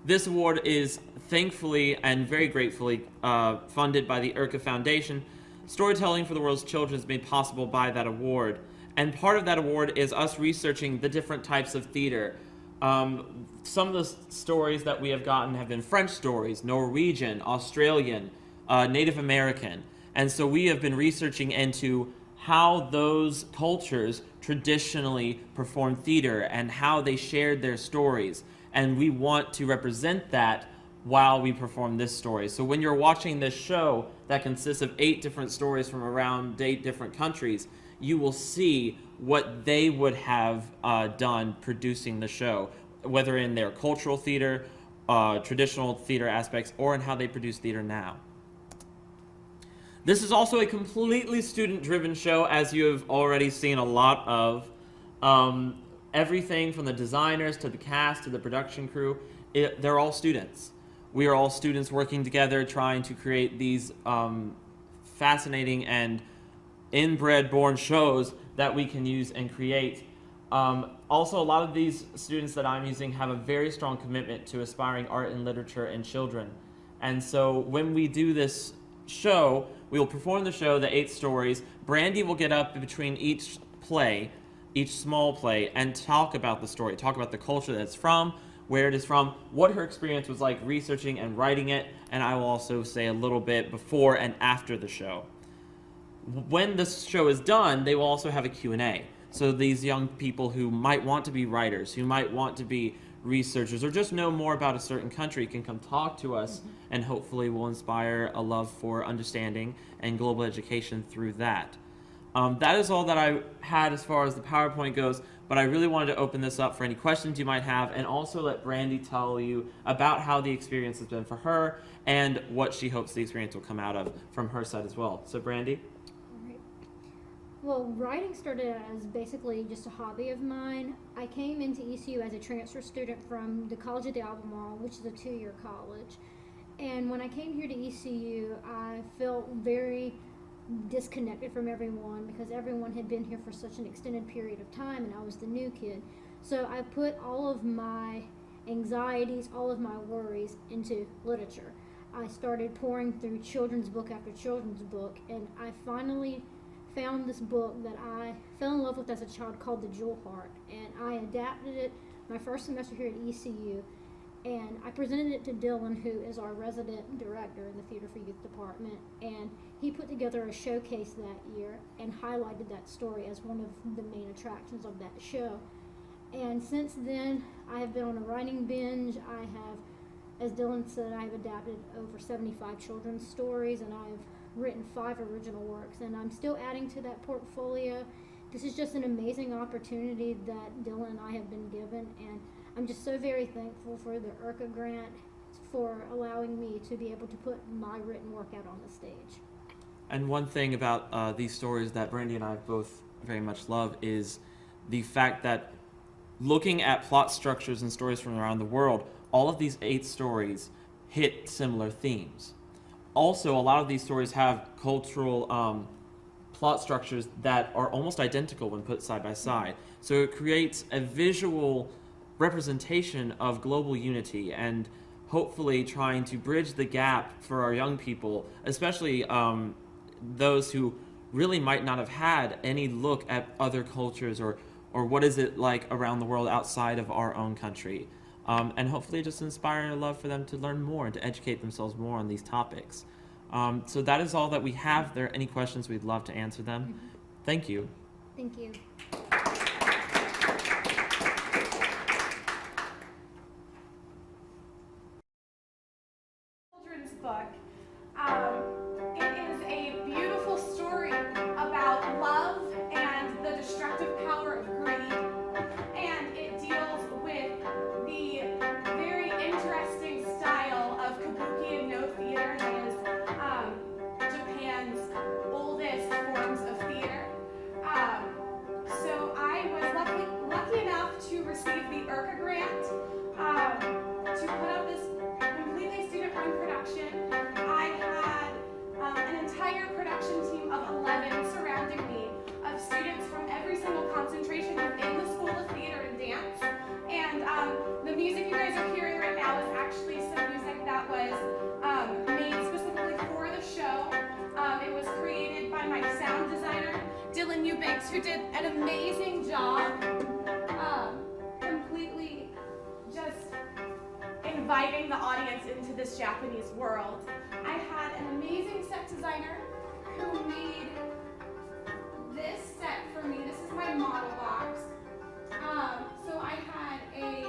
This award is thankfully and very gratefully funded by the RCAW Foundation. Storytelling for the World's Children is made possible by that award. And part of that award is us researching the different types of theater. Some of the stories that we have gotten have been French stories, Norwegian, Australian, Native American. And so we have been researching into how those cultures traditionally performed theater and how they shared their stories. And we want to represent that while we perform this story. So when you're watching this show that consists of 8 different stories from around 8 different countries, you will see what they would have done producing the show, whether in their cultural theater, traditional theater aspects, or in how they produce theater now. This is also a completely student-driven show, as you have already seen a lot of. Everything from the designers to the cast to the production crew, they're all students. We are all students working together trying to create these fascinating and inbred-born shows that we can use and create. Also, a lot of these students that I'm using have a very strong commitment to aspiring art and literature and children. And so when we do this show, we will perform the show, the 8 stories. Brandy will get up between each play, each small play, and talk about the story, talk about the culture that it's from, where it is from, what her experience was like researching and writing it, and I will also say a little bit before and after the show. When this show is done, they will also have a Q&A. So these young people who might want to be writers, who might want to be researchers, or just know more about a certain country can come talk to us, and hopefully will inspire a love for understanding and global education through that. That is all that I had as far as the PowerPoint goes, but I really wanted to open this up for any questions you might have, and also let Brandy tell you about how the experience has been for her and what she hopes the experience will come out of from her side as well. So Brandy? Well, writing started as basically just a hobby of mine. I came into ECU as a transfer student from the College of the Albemarle, which is a 2-year college. And when I came here to ECU, I felt very disconnected from everyone because everyone had been here for such an extended period of time and I was the new kid. So I put all of my anxieties, all of my worries into literature. I started pouring through children's book after children's book, and I finally found this book that I fell in love with as a child called The Jewel Heart, and I adapted it my first semester here at ECU, and I presented it to Dylan, who is our resident director in the Theater for Youth department, and he put together a showcase that year and highlighted that story as one of the main attractions of that show. And since then, I have been on a writing binge. I have, as Dylan said, I have adapted over 75 children's stories, and I've written 5 original works, and I'm still adding to that portfolio. This is just an amazing opportunity that Dylan and I have been given, and I'm just so very thankful for the RCAW grant for allowing me to be able to put my written work out on the stage. And one thing about these stories that Brandy and I both very much love is the fact that looking at plot structures and stories from around the world, all of these 8 stories hit similar themes. Also, a lot of these stories have cultural plot structures that are almost identical when put side by side. So it creates a visual representation of global unity and hopefully trying to bridge the gap for our young people, especially those who really might not have had any look at other cultures or what is it like around the world outside of our own country. And hopefully just inspire a love for them to learn more and to educate themselves more on these topics. So that is all that we have. If there are any questions, we'd love to answer them. Thank you. Thank you. Children's book. It is a beautiful story about love and the destructive power of greed, and it deals with the very interesting style of kabuki and no theater that is Japan's oldest forms of theater. So I was lucky enough to receive the RCAW grant to put up this completely student-run production. I had an entire production team of 11 surrounding me, of students from every single concentration within the School of Theater and Dance. And the music you guys are hearing right now is actually some music that was made specifically for the show. It was created by my sound designer, Dylan Eubanks, who did an amazing job, completely just inviting the audience into this Japanese world. I had an amazing set designer who made this set for me. This is my model box. So I had a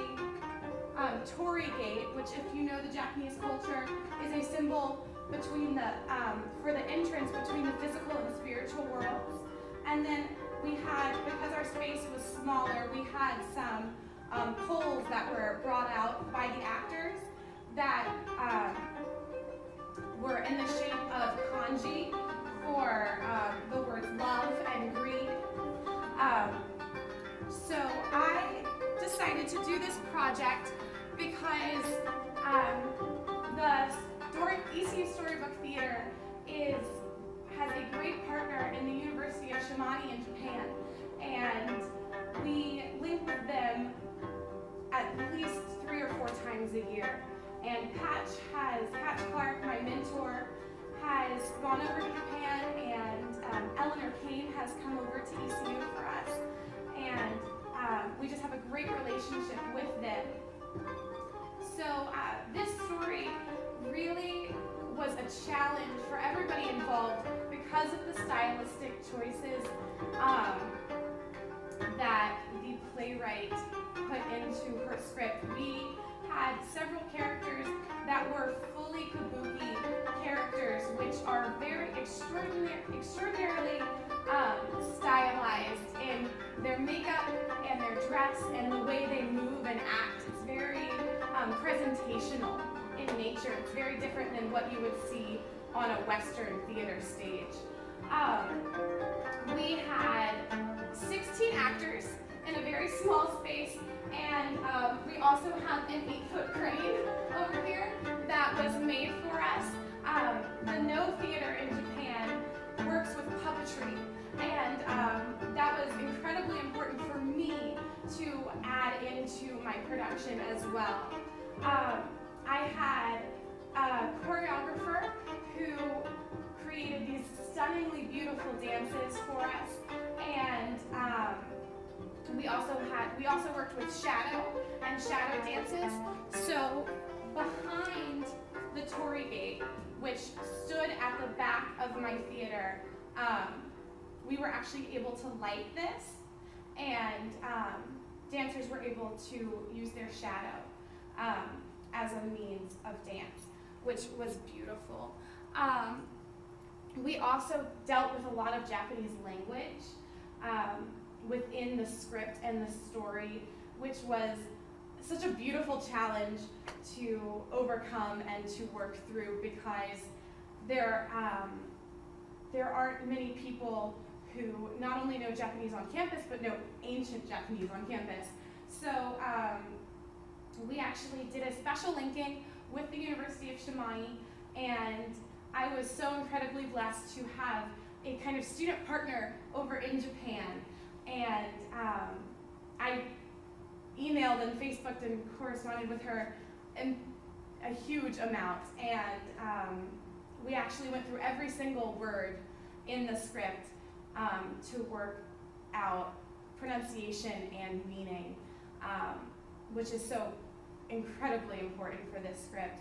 torii gate, which, if you know the Japanese culture, is a symbol between the for the entrance between the physical and the spiritual worlds. And then we had, because our space was smaller, we had some poles that were brought out by the actors that were in the shape of kanji for the words love and greed. So I decided to do this project because the ECU Storybook Theater has a great partner in the University of Shimane in Japan, and we link with them at least 3 or 4 times a year. And Patch Clark, my mentor, has gone over to Japan, and Eleanor Kane has come over to ECU for us, and we just have a great relationship with them. So this story really was a challenge for everybody involved because of the stylistic choices that the playwright put into her script. We had several characters that were fully kabuki characters, which are very extraordinarily stylized in their makeup and their dress and the way they move and act. It's very presentational in nature. It's very different than what you would see on a Western theater stage. We had 16 actors in a very small space, and we also have an 8-foot crane over here that was made for us. The No Theater in Japan works with puppetry, and that was incredibly important for me to add into my production as well. I had a choreographer who created these stunningly beautiful dances for us, and we also worked with shadow and shadow dances. So behind the torii gate, which stood at the back of my theater, we were actually able to light this, and dancers were able to use their shadow as a means of dance, which was beautiful. We also dealt with a lot of Japanese language. within the script and the story, which was such a beautiful challenge to overcome and to work through, because there aren't many people who not only know Japanese on campus, but know ancient Japanese on campus. So we actually did a special linking with the University of Shimane, and I was so incredibly blessed to have a kind of student partner over in Japan. And I emailed and Facebooked and corresponded with her in a huge amount. And we actually went through every single word in the script to work out pronunciation and meaning, which is so incredibly important for this script.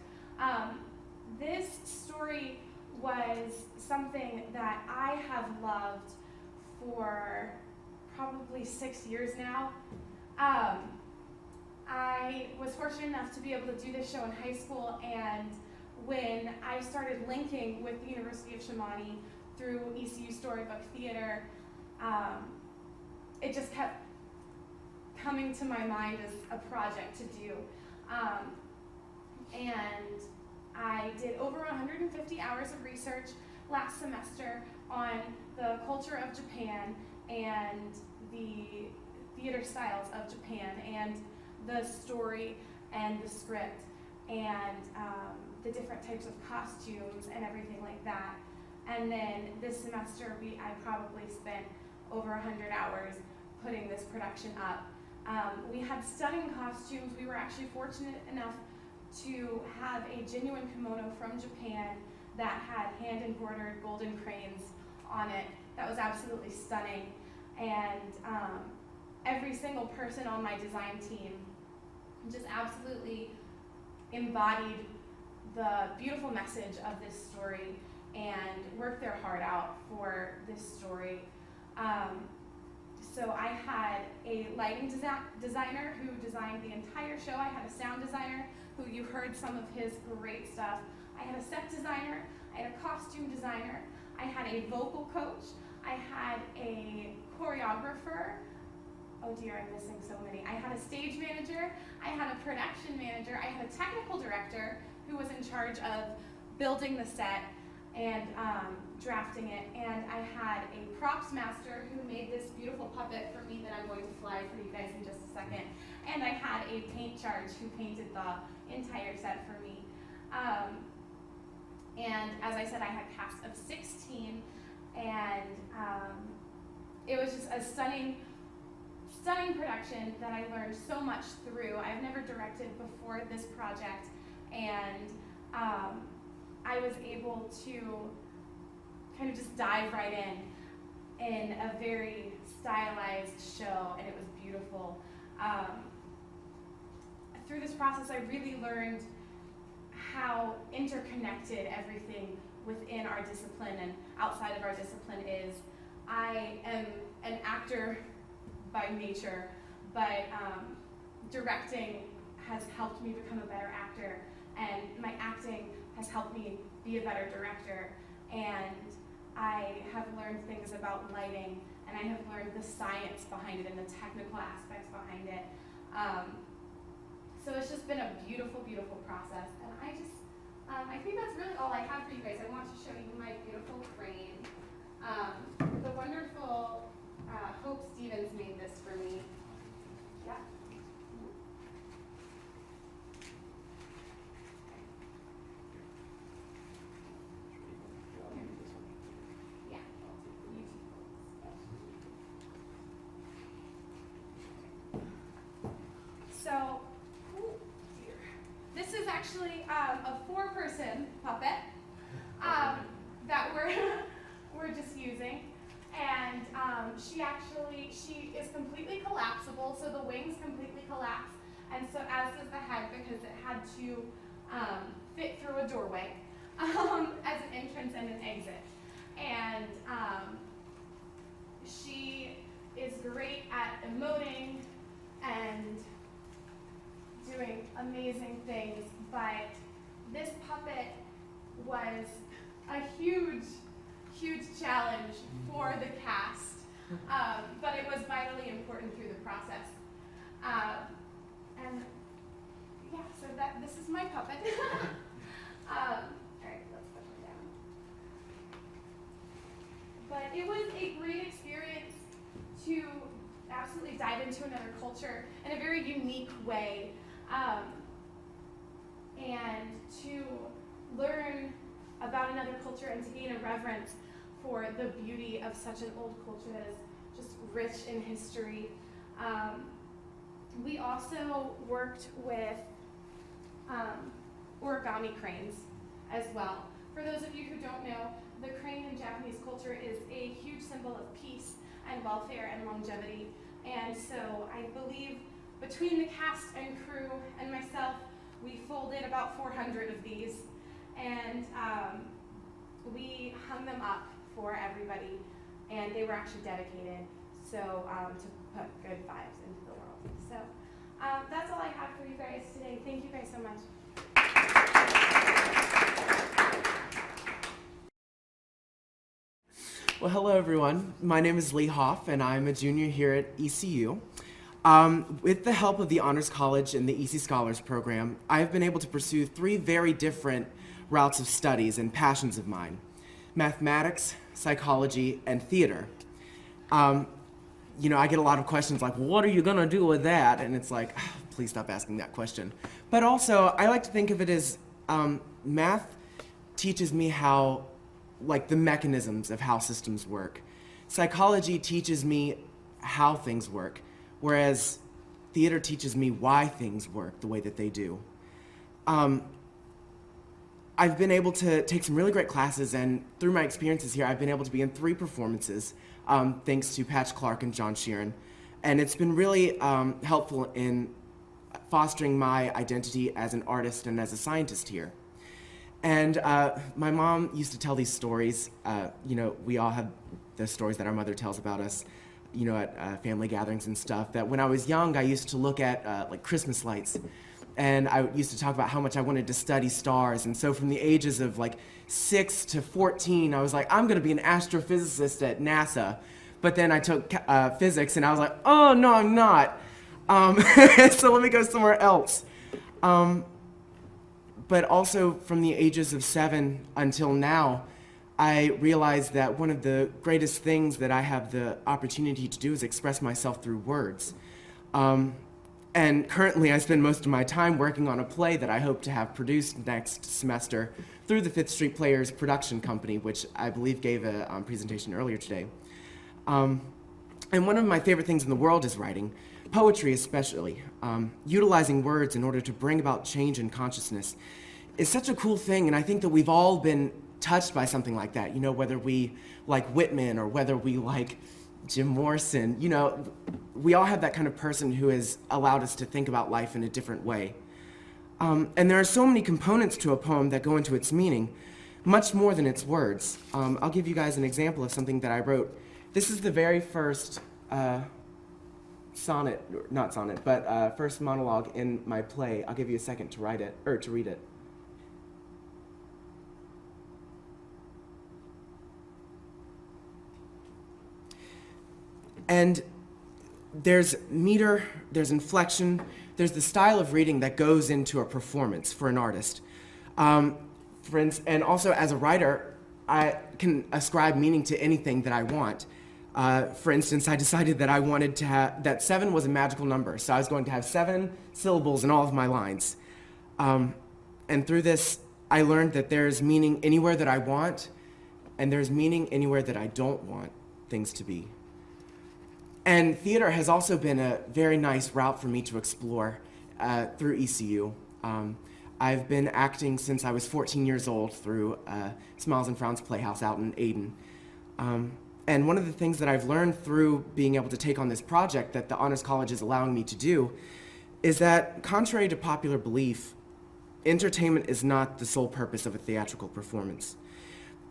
This story was something that I have loved for probably 6 years now. I was fortunate enough to be able to do this show in high school, and when I started linking with the University of Shimane through ECU Storybook Theater, it just kept coming to my mind as a project to do. And I did over 150 hours of research last semester on the culture of Japan and the theater styles of Japan and the story and the script and the different types of costumes and everything like that. And then this semester I probably spent over 100 hours putting this production up. We had stunning costumes. We were actually fortunate enough to have a genuine kimono from Japan that had hand-embroidered golden cranes on it. That was absolutely stunning. And every single person on my design team just absolutely embodied the beautiful message of this story and worked their heart out for this story. So I had a lighting designer who designed the entire show. I had a sound designer who you heard some of his great stuff. I had a set designer. I had a costume designer. I had a vocal coach. I had a choreographer. Oh dear, I'm missing so many. I had a stage manager. I had a production manager. I had a technical director who was in charge of building the set and drafting it. And I had a props master who made this beautiful puppet for me that I'm going to fly for you guys in just a second. And I had a paint charge who painted the entire set for me. And as I said, I had a cast of 16, and it was just a stunning production that I learned so much through. I've never directed before this project, and I was able to kind of just dive right in a very stylized show, and it was beautiful. Through this process, I really learned how interconnected everything within our discipline and outside of our discipline is. I am an actor by nature, but directing has helped me become a better actor, and my acting has helped me be a better director. And I have learned things about lighting, and I have learned the science behind it and the technical aspects behind it. So it's just been a beautiful, beautiful process. And I think that's really all I have for you guys. I want to show you my beautiful crane. The wonderful Hope Stevens made this for me. Yeah. Yeah. So, this is actually a 4-person puppet that we're just using, and she is completely collapsible, so the wings completely collapse, and so as does the head, because it had to fit through a doorway as an entrance and an exit. And she is great at emoting and doing amazing things, but this puppet was a huge, huge challenge for the cast. but it was vitally important through the process. And yeah, so this is my puppet. All right, let's put her down. But it was a great experience to absolutely dive into another culture in a very unique way, and to learn about another culture and to gain a reverence for the beauty of such an old culture that is just rich in history. We also worked with origami cranes as well. For those of you who don't know, the crane in Japanese culture is a huge symbol of peace and welfare and longevity. And so I believe between the cast and crew and myself, we folded about 400 of these, and we hung them up for everybody, and they were actually dedicated so to put good vibes into the world. So that's all I have for you guys today. Thank you guys so much. Well, hello everyone. My name is Lee Hoff, and I'm a junior here at ECU. With the help of the Honors College and the EC Scholars Program, I've been able to pursue 3 very different routes of studies and passions of mine: mathematics, psychology, and theater. I get a lot of questions like, what are you gonna do with that? And it's like, please stop asking that question. But also, I like to think of it as math teaches me how, the mechanisms of how systems work. Psychology teaches me how things work, whereas theater teaches me why things work the way that they do. I've been able to take some really great classes, and through my experiences here, I've been able to be in 3 performances, thanks to Patch Clark and John Sheeran. And it's been really helpful in fostering my identity as an artist and as a scientist here. And my mom used to tell these stories. We all have the stories that our mother tells about us, at family gatherings and stuff, that when I was young, I used to look at Christmas lights. And I used to talk about how much I wanted to study stars. And so from the ages of 6 to 14, I was like, I'm gonna be an astrophysicist at NASA. But then I took physics, and I was like, oh, no, I'm not. So let me go somewhere else. But also from the ages of 7 until now, I realized that one of the greatest things that I have the opportunity to do is express myself through words. And currently I spend most of my time working on a play that I hope to have produced next semester through the Fifth Street Players production company, which I believe gave a presentation earlier today. And one of my favorite things in the world is writing, poetry especially. Utilizing words in order to bring about change in consciousness is such a cool thing, and I think that we've all been touched by something like that, whether we like Whitman or whether we like Jim Morrison. We all have that kind of person who has allowed us to think about life in a different way. And there are so many components to a poem that go into its meaning, much more than its words. I'll give you guys an example of something that I wrote. This is the very first first monologue in my play. I'll give you a second to read it. And there's meter, there's inflection, there's the style of reading that goes into a performance for an artist. And also as a writer, I can ascribe meaning to anything that I want. For instance, I decided that I wanted to have, that 7 was a magical number, so I was going to have 7 syllables in all of my lines. And through this, I learned that there's meaning anywhere that I want, and there's meaning anywhere that I don't want things to be. And theater has also been a very nice route for me to explore through ECU. I've been acting since I was 14 years old through Smiles and Frowns Playhouse out in Aden. And one of the things that I've learned through being able to take on this project that the Honors College is allowing me to do is that, contrary to popular belief, entertainment is not the sole purpose of a theatrical performance.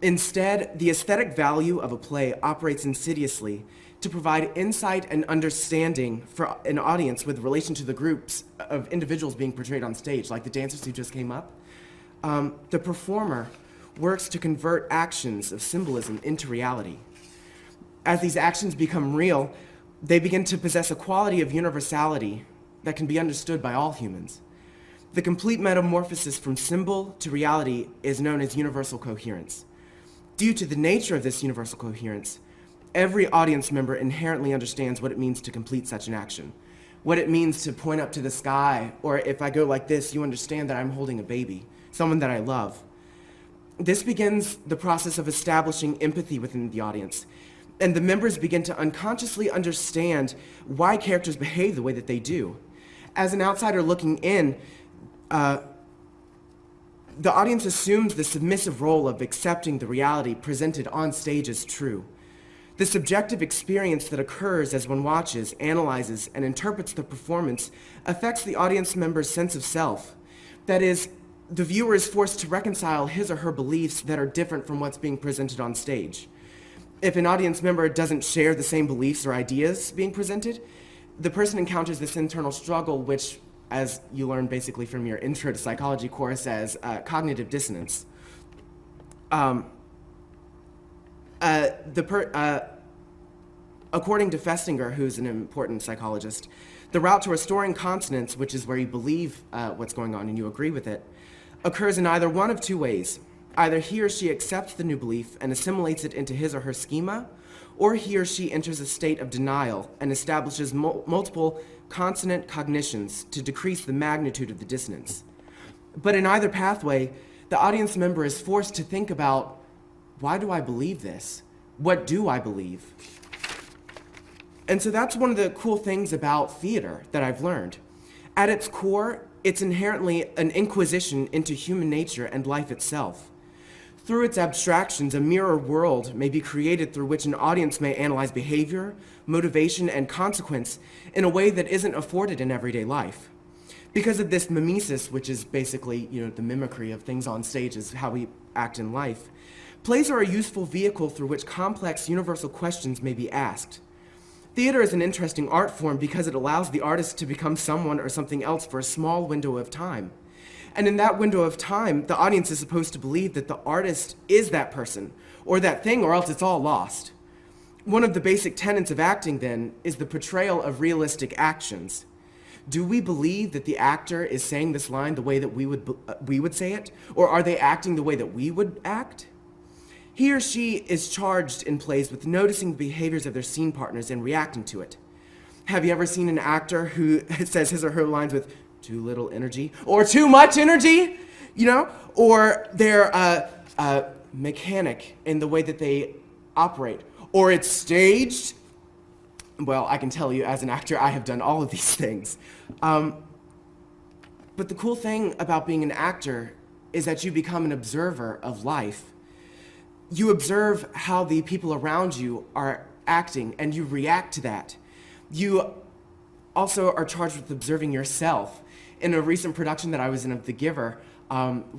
Instead, the aesthetic value of a play operates insidiously to provide insight and understanding for an audience with relation to the groups of individuals being portrayed on stage, like the dancers who just came up. The performer works to convert actions of symbolism into reality. as these actions become real, they begin to possess a quality of universality that can be understood by all humans. The complete metamorphosis from symbol to reality is known as universal coherence. Due to the nature of this universal coherence, every audience member inherently understands what it means to complete such an action, what it means to point up to the sky, or if I go like this, you understand that I'm holding a baby, someone that I love. This begins the process of establishing empathy within the audience, and the members begin to unconsciously understand why characters behave the way that they do. As an outsider looking in, the audience assumes the submissive role of accepting the reality presented on stage as true. The subjective experience that occurs as one watches, analyzes, and interprets the performance affects the audience member's sense of self. That is, the viewer is forced to reconcile his or her beliefs that are different from what's being presented on stage. If an audience member doesn't share the same beliefs or ideas being presented, the person encounters this internal struggle, which, as you learn basically from your intro to psychology course, as cognitive dissonance. According to Festinger, who's an important psychologist, the route to restoring consonance, which is where you believe what's going on and you agree with it, occurs in either one of two ways. Either he or she accepts the new belief and assimilates it into his or her schema, or he or she enters a state of denial and establishes multiple consonant cognitions to decrease the magnitude of the dissonance. But in either pathway, the audience member is forced to think about, why do I believe this? What do I believe? And so that's one of the cool things about theater that I've learned. At its core, it's inherently an inquisition into human nature and life itself. Through its abstractions, a mirror world may be created through which an audience may analyze behavior, motivation, and consequence in a way that isn't afforded in everyday life. Because of this mimesis, which is basically, the mimicry of things on stage is how we act in life, plays are a useful vehicle through which complex universal questions may be asked. Theater is an interesting art form because it allows the artist to become someone or something else for a small window of time. And in that window of time, the audience is supposed to believe that the artist is that person, or that thing, or else it's all lost. One of the basic tenets of acting, then, is the portrayal of realistic actions. Do we believe that the actor is saying this line the way that we would say it? Or are they acting the way that we would act? He or she is charged in plays with noticing the behaviors of their scene partners and reacting to it. Have you ever seen an actor who says his or her lines with too little energy or too much energy? Or they're mechanic in the way that they operate, or it's staged. Well, I can tell you as an actor, I have done all of these things. But the cool thing about being an actor is that you become an observer of life. You observe how the people around you are acting, and you react to that. You also are charged with observing yourself. In a recent production that I was in of The Giver,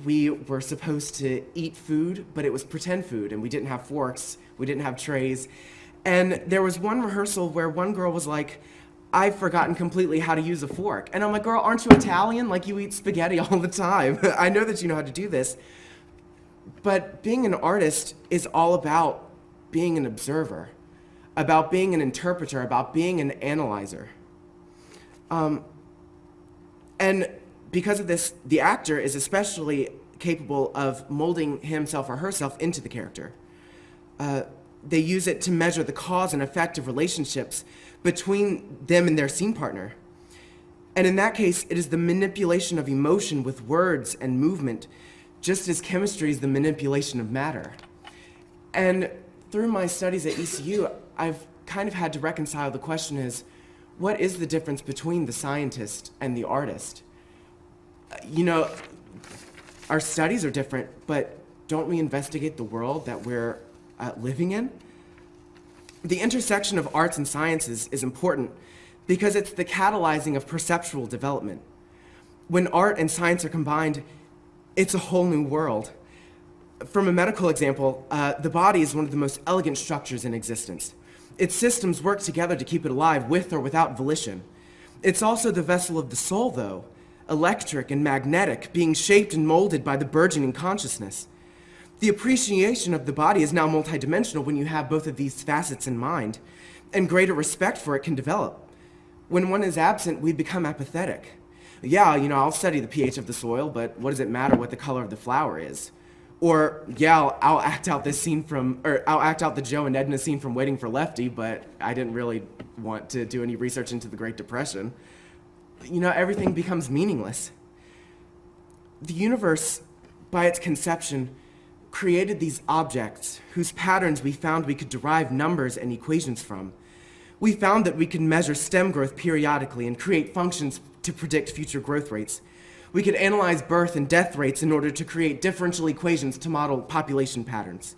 we were supposed to eat food, but it was pretend food, and we didn't have forks, we didn't have trays. And there was one rehearsal where one girl was like, I've forgotten completely how to use a fork. And I'm like, girl, aren't you Italian? Like, you eat spaghetti all the time. I know that you know how to do this. But being an artist is all about being an observer, about being an interpreter, about being an analyzer. And because of this, the actor is especially capable of molding himself or herself into the character. They use it to measure the cause and effect of relationships between them and their scene partner. And in that case, it is the manipulation of emotion with words and movement, just as chemistry is the manipulation of matter. And through my studies at ECU, I've kind of had to reconcile the question is, what is the difference between the scientist and the artist? Our studies are different, but don't we investigate the world that we're living in? The intersection of arts and sciences is important because it's the catalyzing of perceptual development. When art and science are combined, it's a whole new world. From a medical example, the body is one of the most elegant structures in existence. Its systems work together to keep it alive with or without volition. It's also the vessel of the soul, though, electric and magnetic, being shaped and molded by the burgeoning consciousness. The appreciation of the body is now multidimensional when you have both of these facets in mind, and greater respect for it can develop. When one is absent, we become apathetic. Yeah, I'll study the pH of the soil, but what does it matter what the color of the flower is? Or, yeah, I'll act out the Joe and Edna scene from Waiting for Lefty, but I didn't really want to do any research into the Great Depression. Everything becomes meaningless. The universe, by its conception, created these objects whose patterns we found we could derive numbers and equations from. We found that we could measure stem growth periodically and create functions to predict future growth rates. We could analyze birth and death rates in order to create differential equations to model population patterns.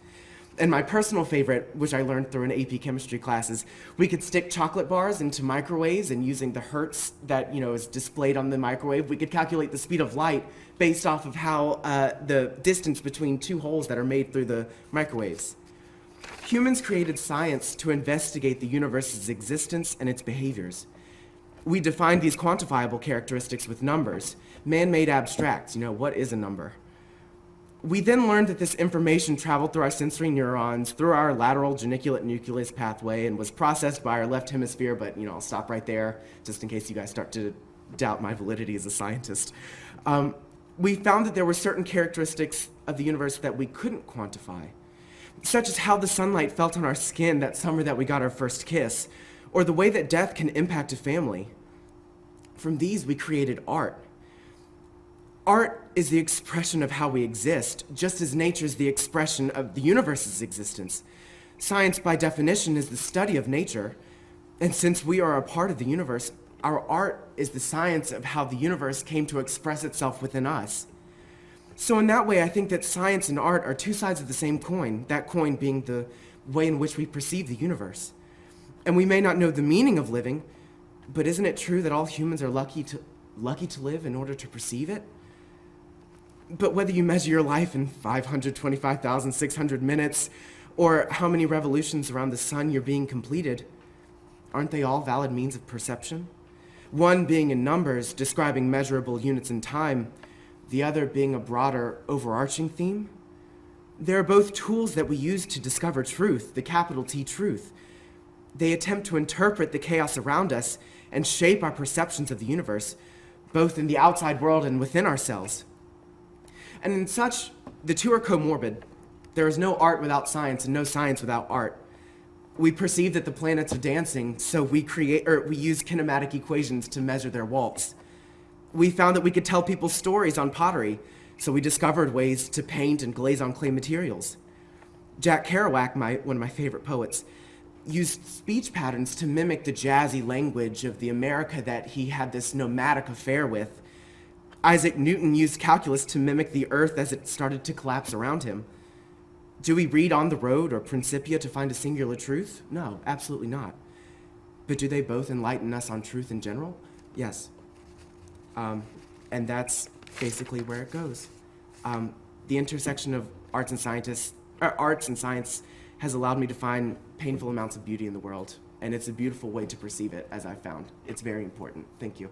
And my personal favorite, which I learned through an AP chemistry classes, we could stick chocolate bars into microwaves, and using the hertz that is displayed on the microwave, we could calculate the speed of light based off of how the distance between two holes that are made through the microwaves. Humans created science to investigate the universe's existence and its behaviors. We defined these quantifiable characteristics with numbers, man-made abstracts. What is a number? We then learned that this information traveled through our sensory neurons, through our lateral geniculate nucleus pathway, and was processed by our left hemisphere, but I'll stop right there, just in case you guys start to doubt my validity as a scientist. We found that there were certain characteristics of the universe that we couldn't quantify, such as how the sunlight felt on our skin that summer that we got our first kiss, or the way that death can impact a family. From these, we created art. Art is the expression of how we exist, just as nature is the expression of the universe's existence. Science, by definition, is the study of nature, and since we are a part of the universe, our art is the science of how the universe came to express itself within us. So in that way, I think that science and art are two sides of the same coin, that coin being the way in which we perceive the universe. And we may not know the meaning of living, but isn't it true that all humans are lucky to live in order to perceive it? But whether you measure your life in 525,600 minutes, or how many revolutions around the sun you're being completed, aren't they all valid means of perception? One being in numbers, describing measurable units in time, the other being a broader, overarching theme. They are both tools that we use to discover truth, the capital T truth. They attempt to interpret the chaos around us and shape our perceptions of the universe, both in the outside world and within ourselves. And in such, the two are comorbid. There is no art without science and no science without art. We perceive that the planets are dancing, so we use kinematic equations to measure their waltz. We found that we could tell people stories on pottery, so we discovered ways to paint and glaze on clay materials. Jack Kerouac, one of my favorite poets, used speech patterns to mimic the jazzy language of the America that he had this nomadic affair with. Isaac Newton used calculus to mimic the earth as it started to collapse around him. Do we read On the Road or Principia to find a singular truth? No, absolutely not. But do they both enlighten us on truth in general? Yes. And that's basically where it goes. The intersection of arts and science has allowed me to find painful amounts of beauty in the world, and it's a beautiful way to perceive it, as I've found. It's very important. Thank you.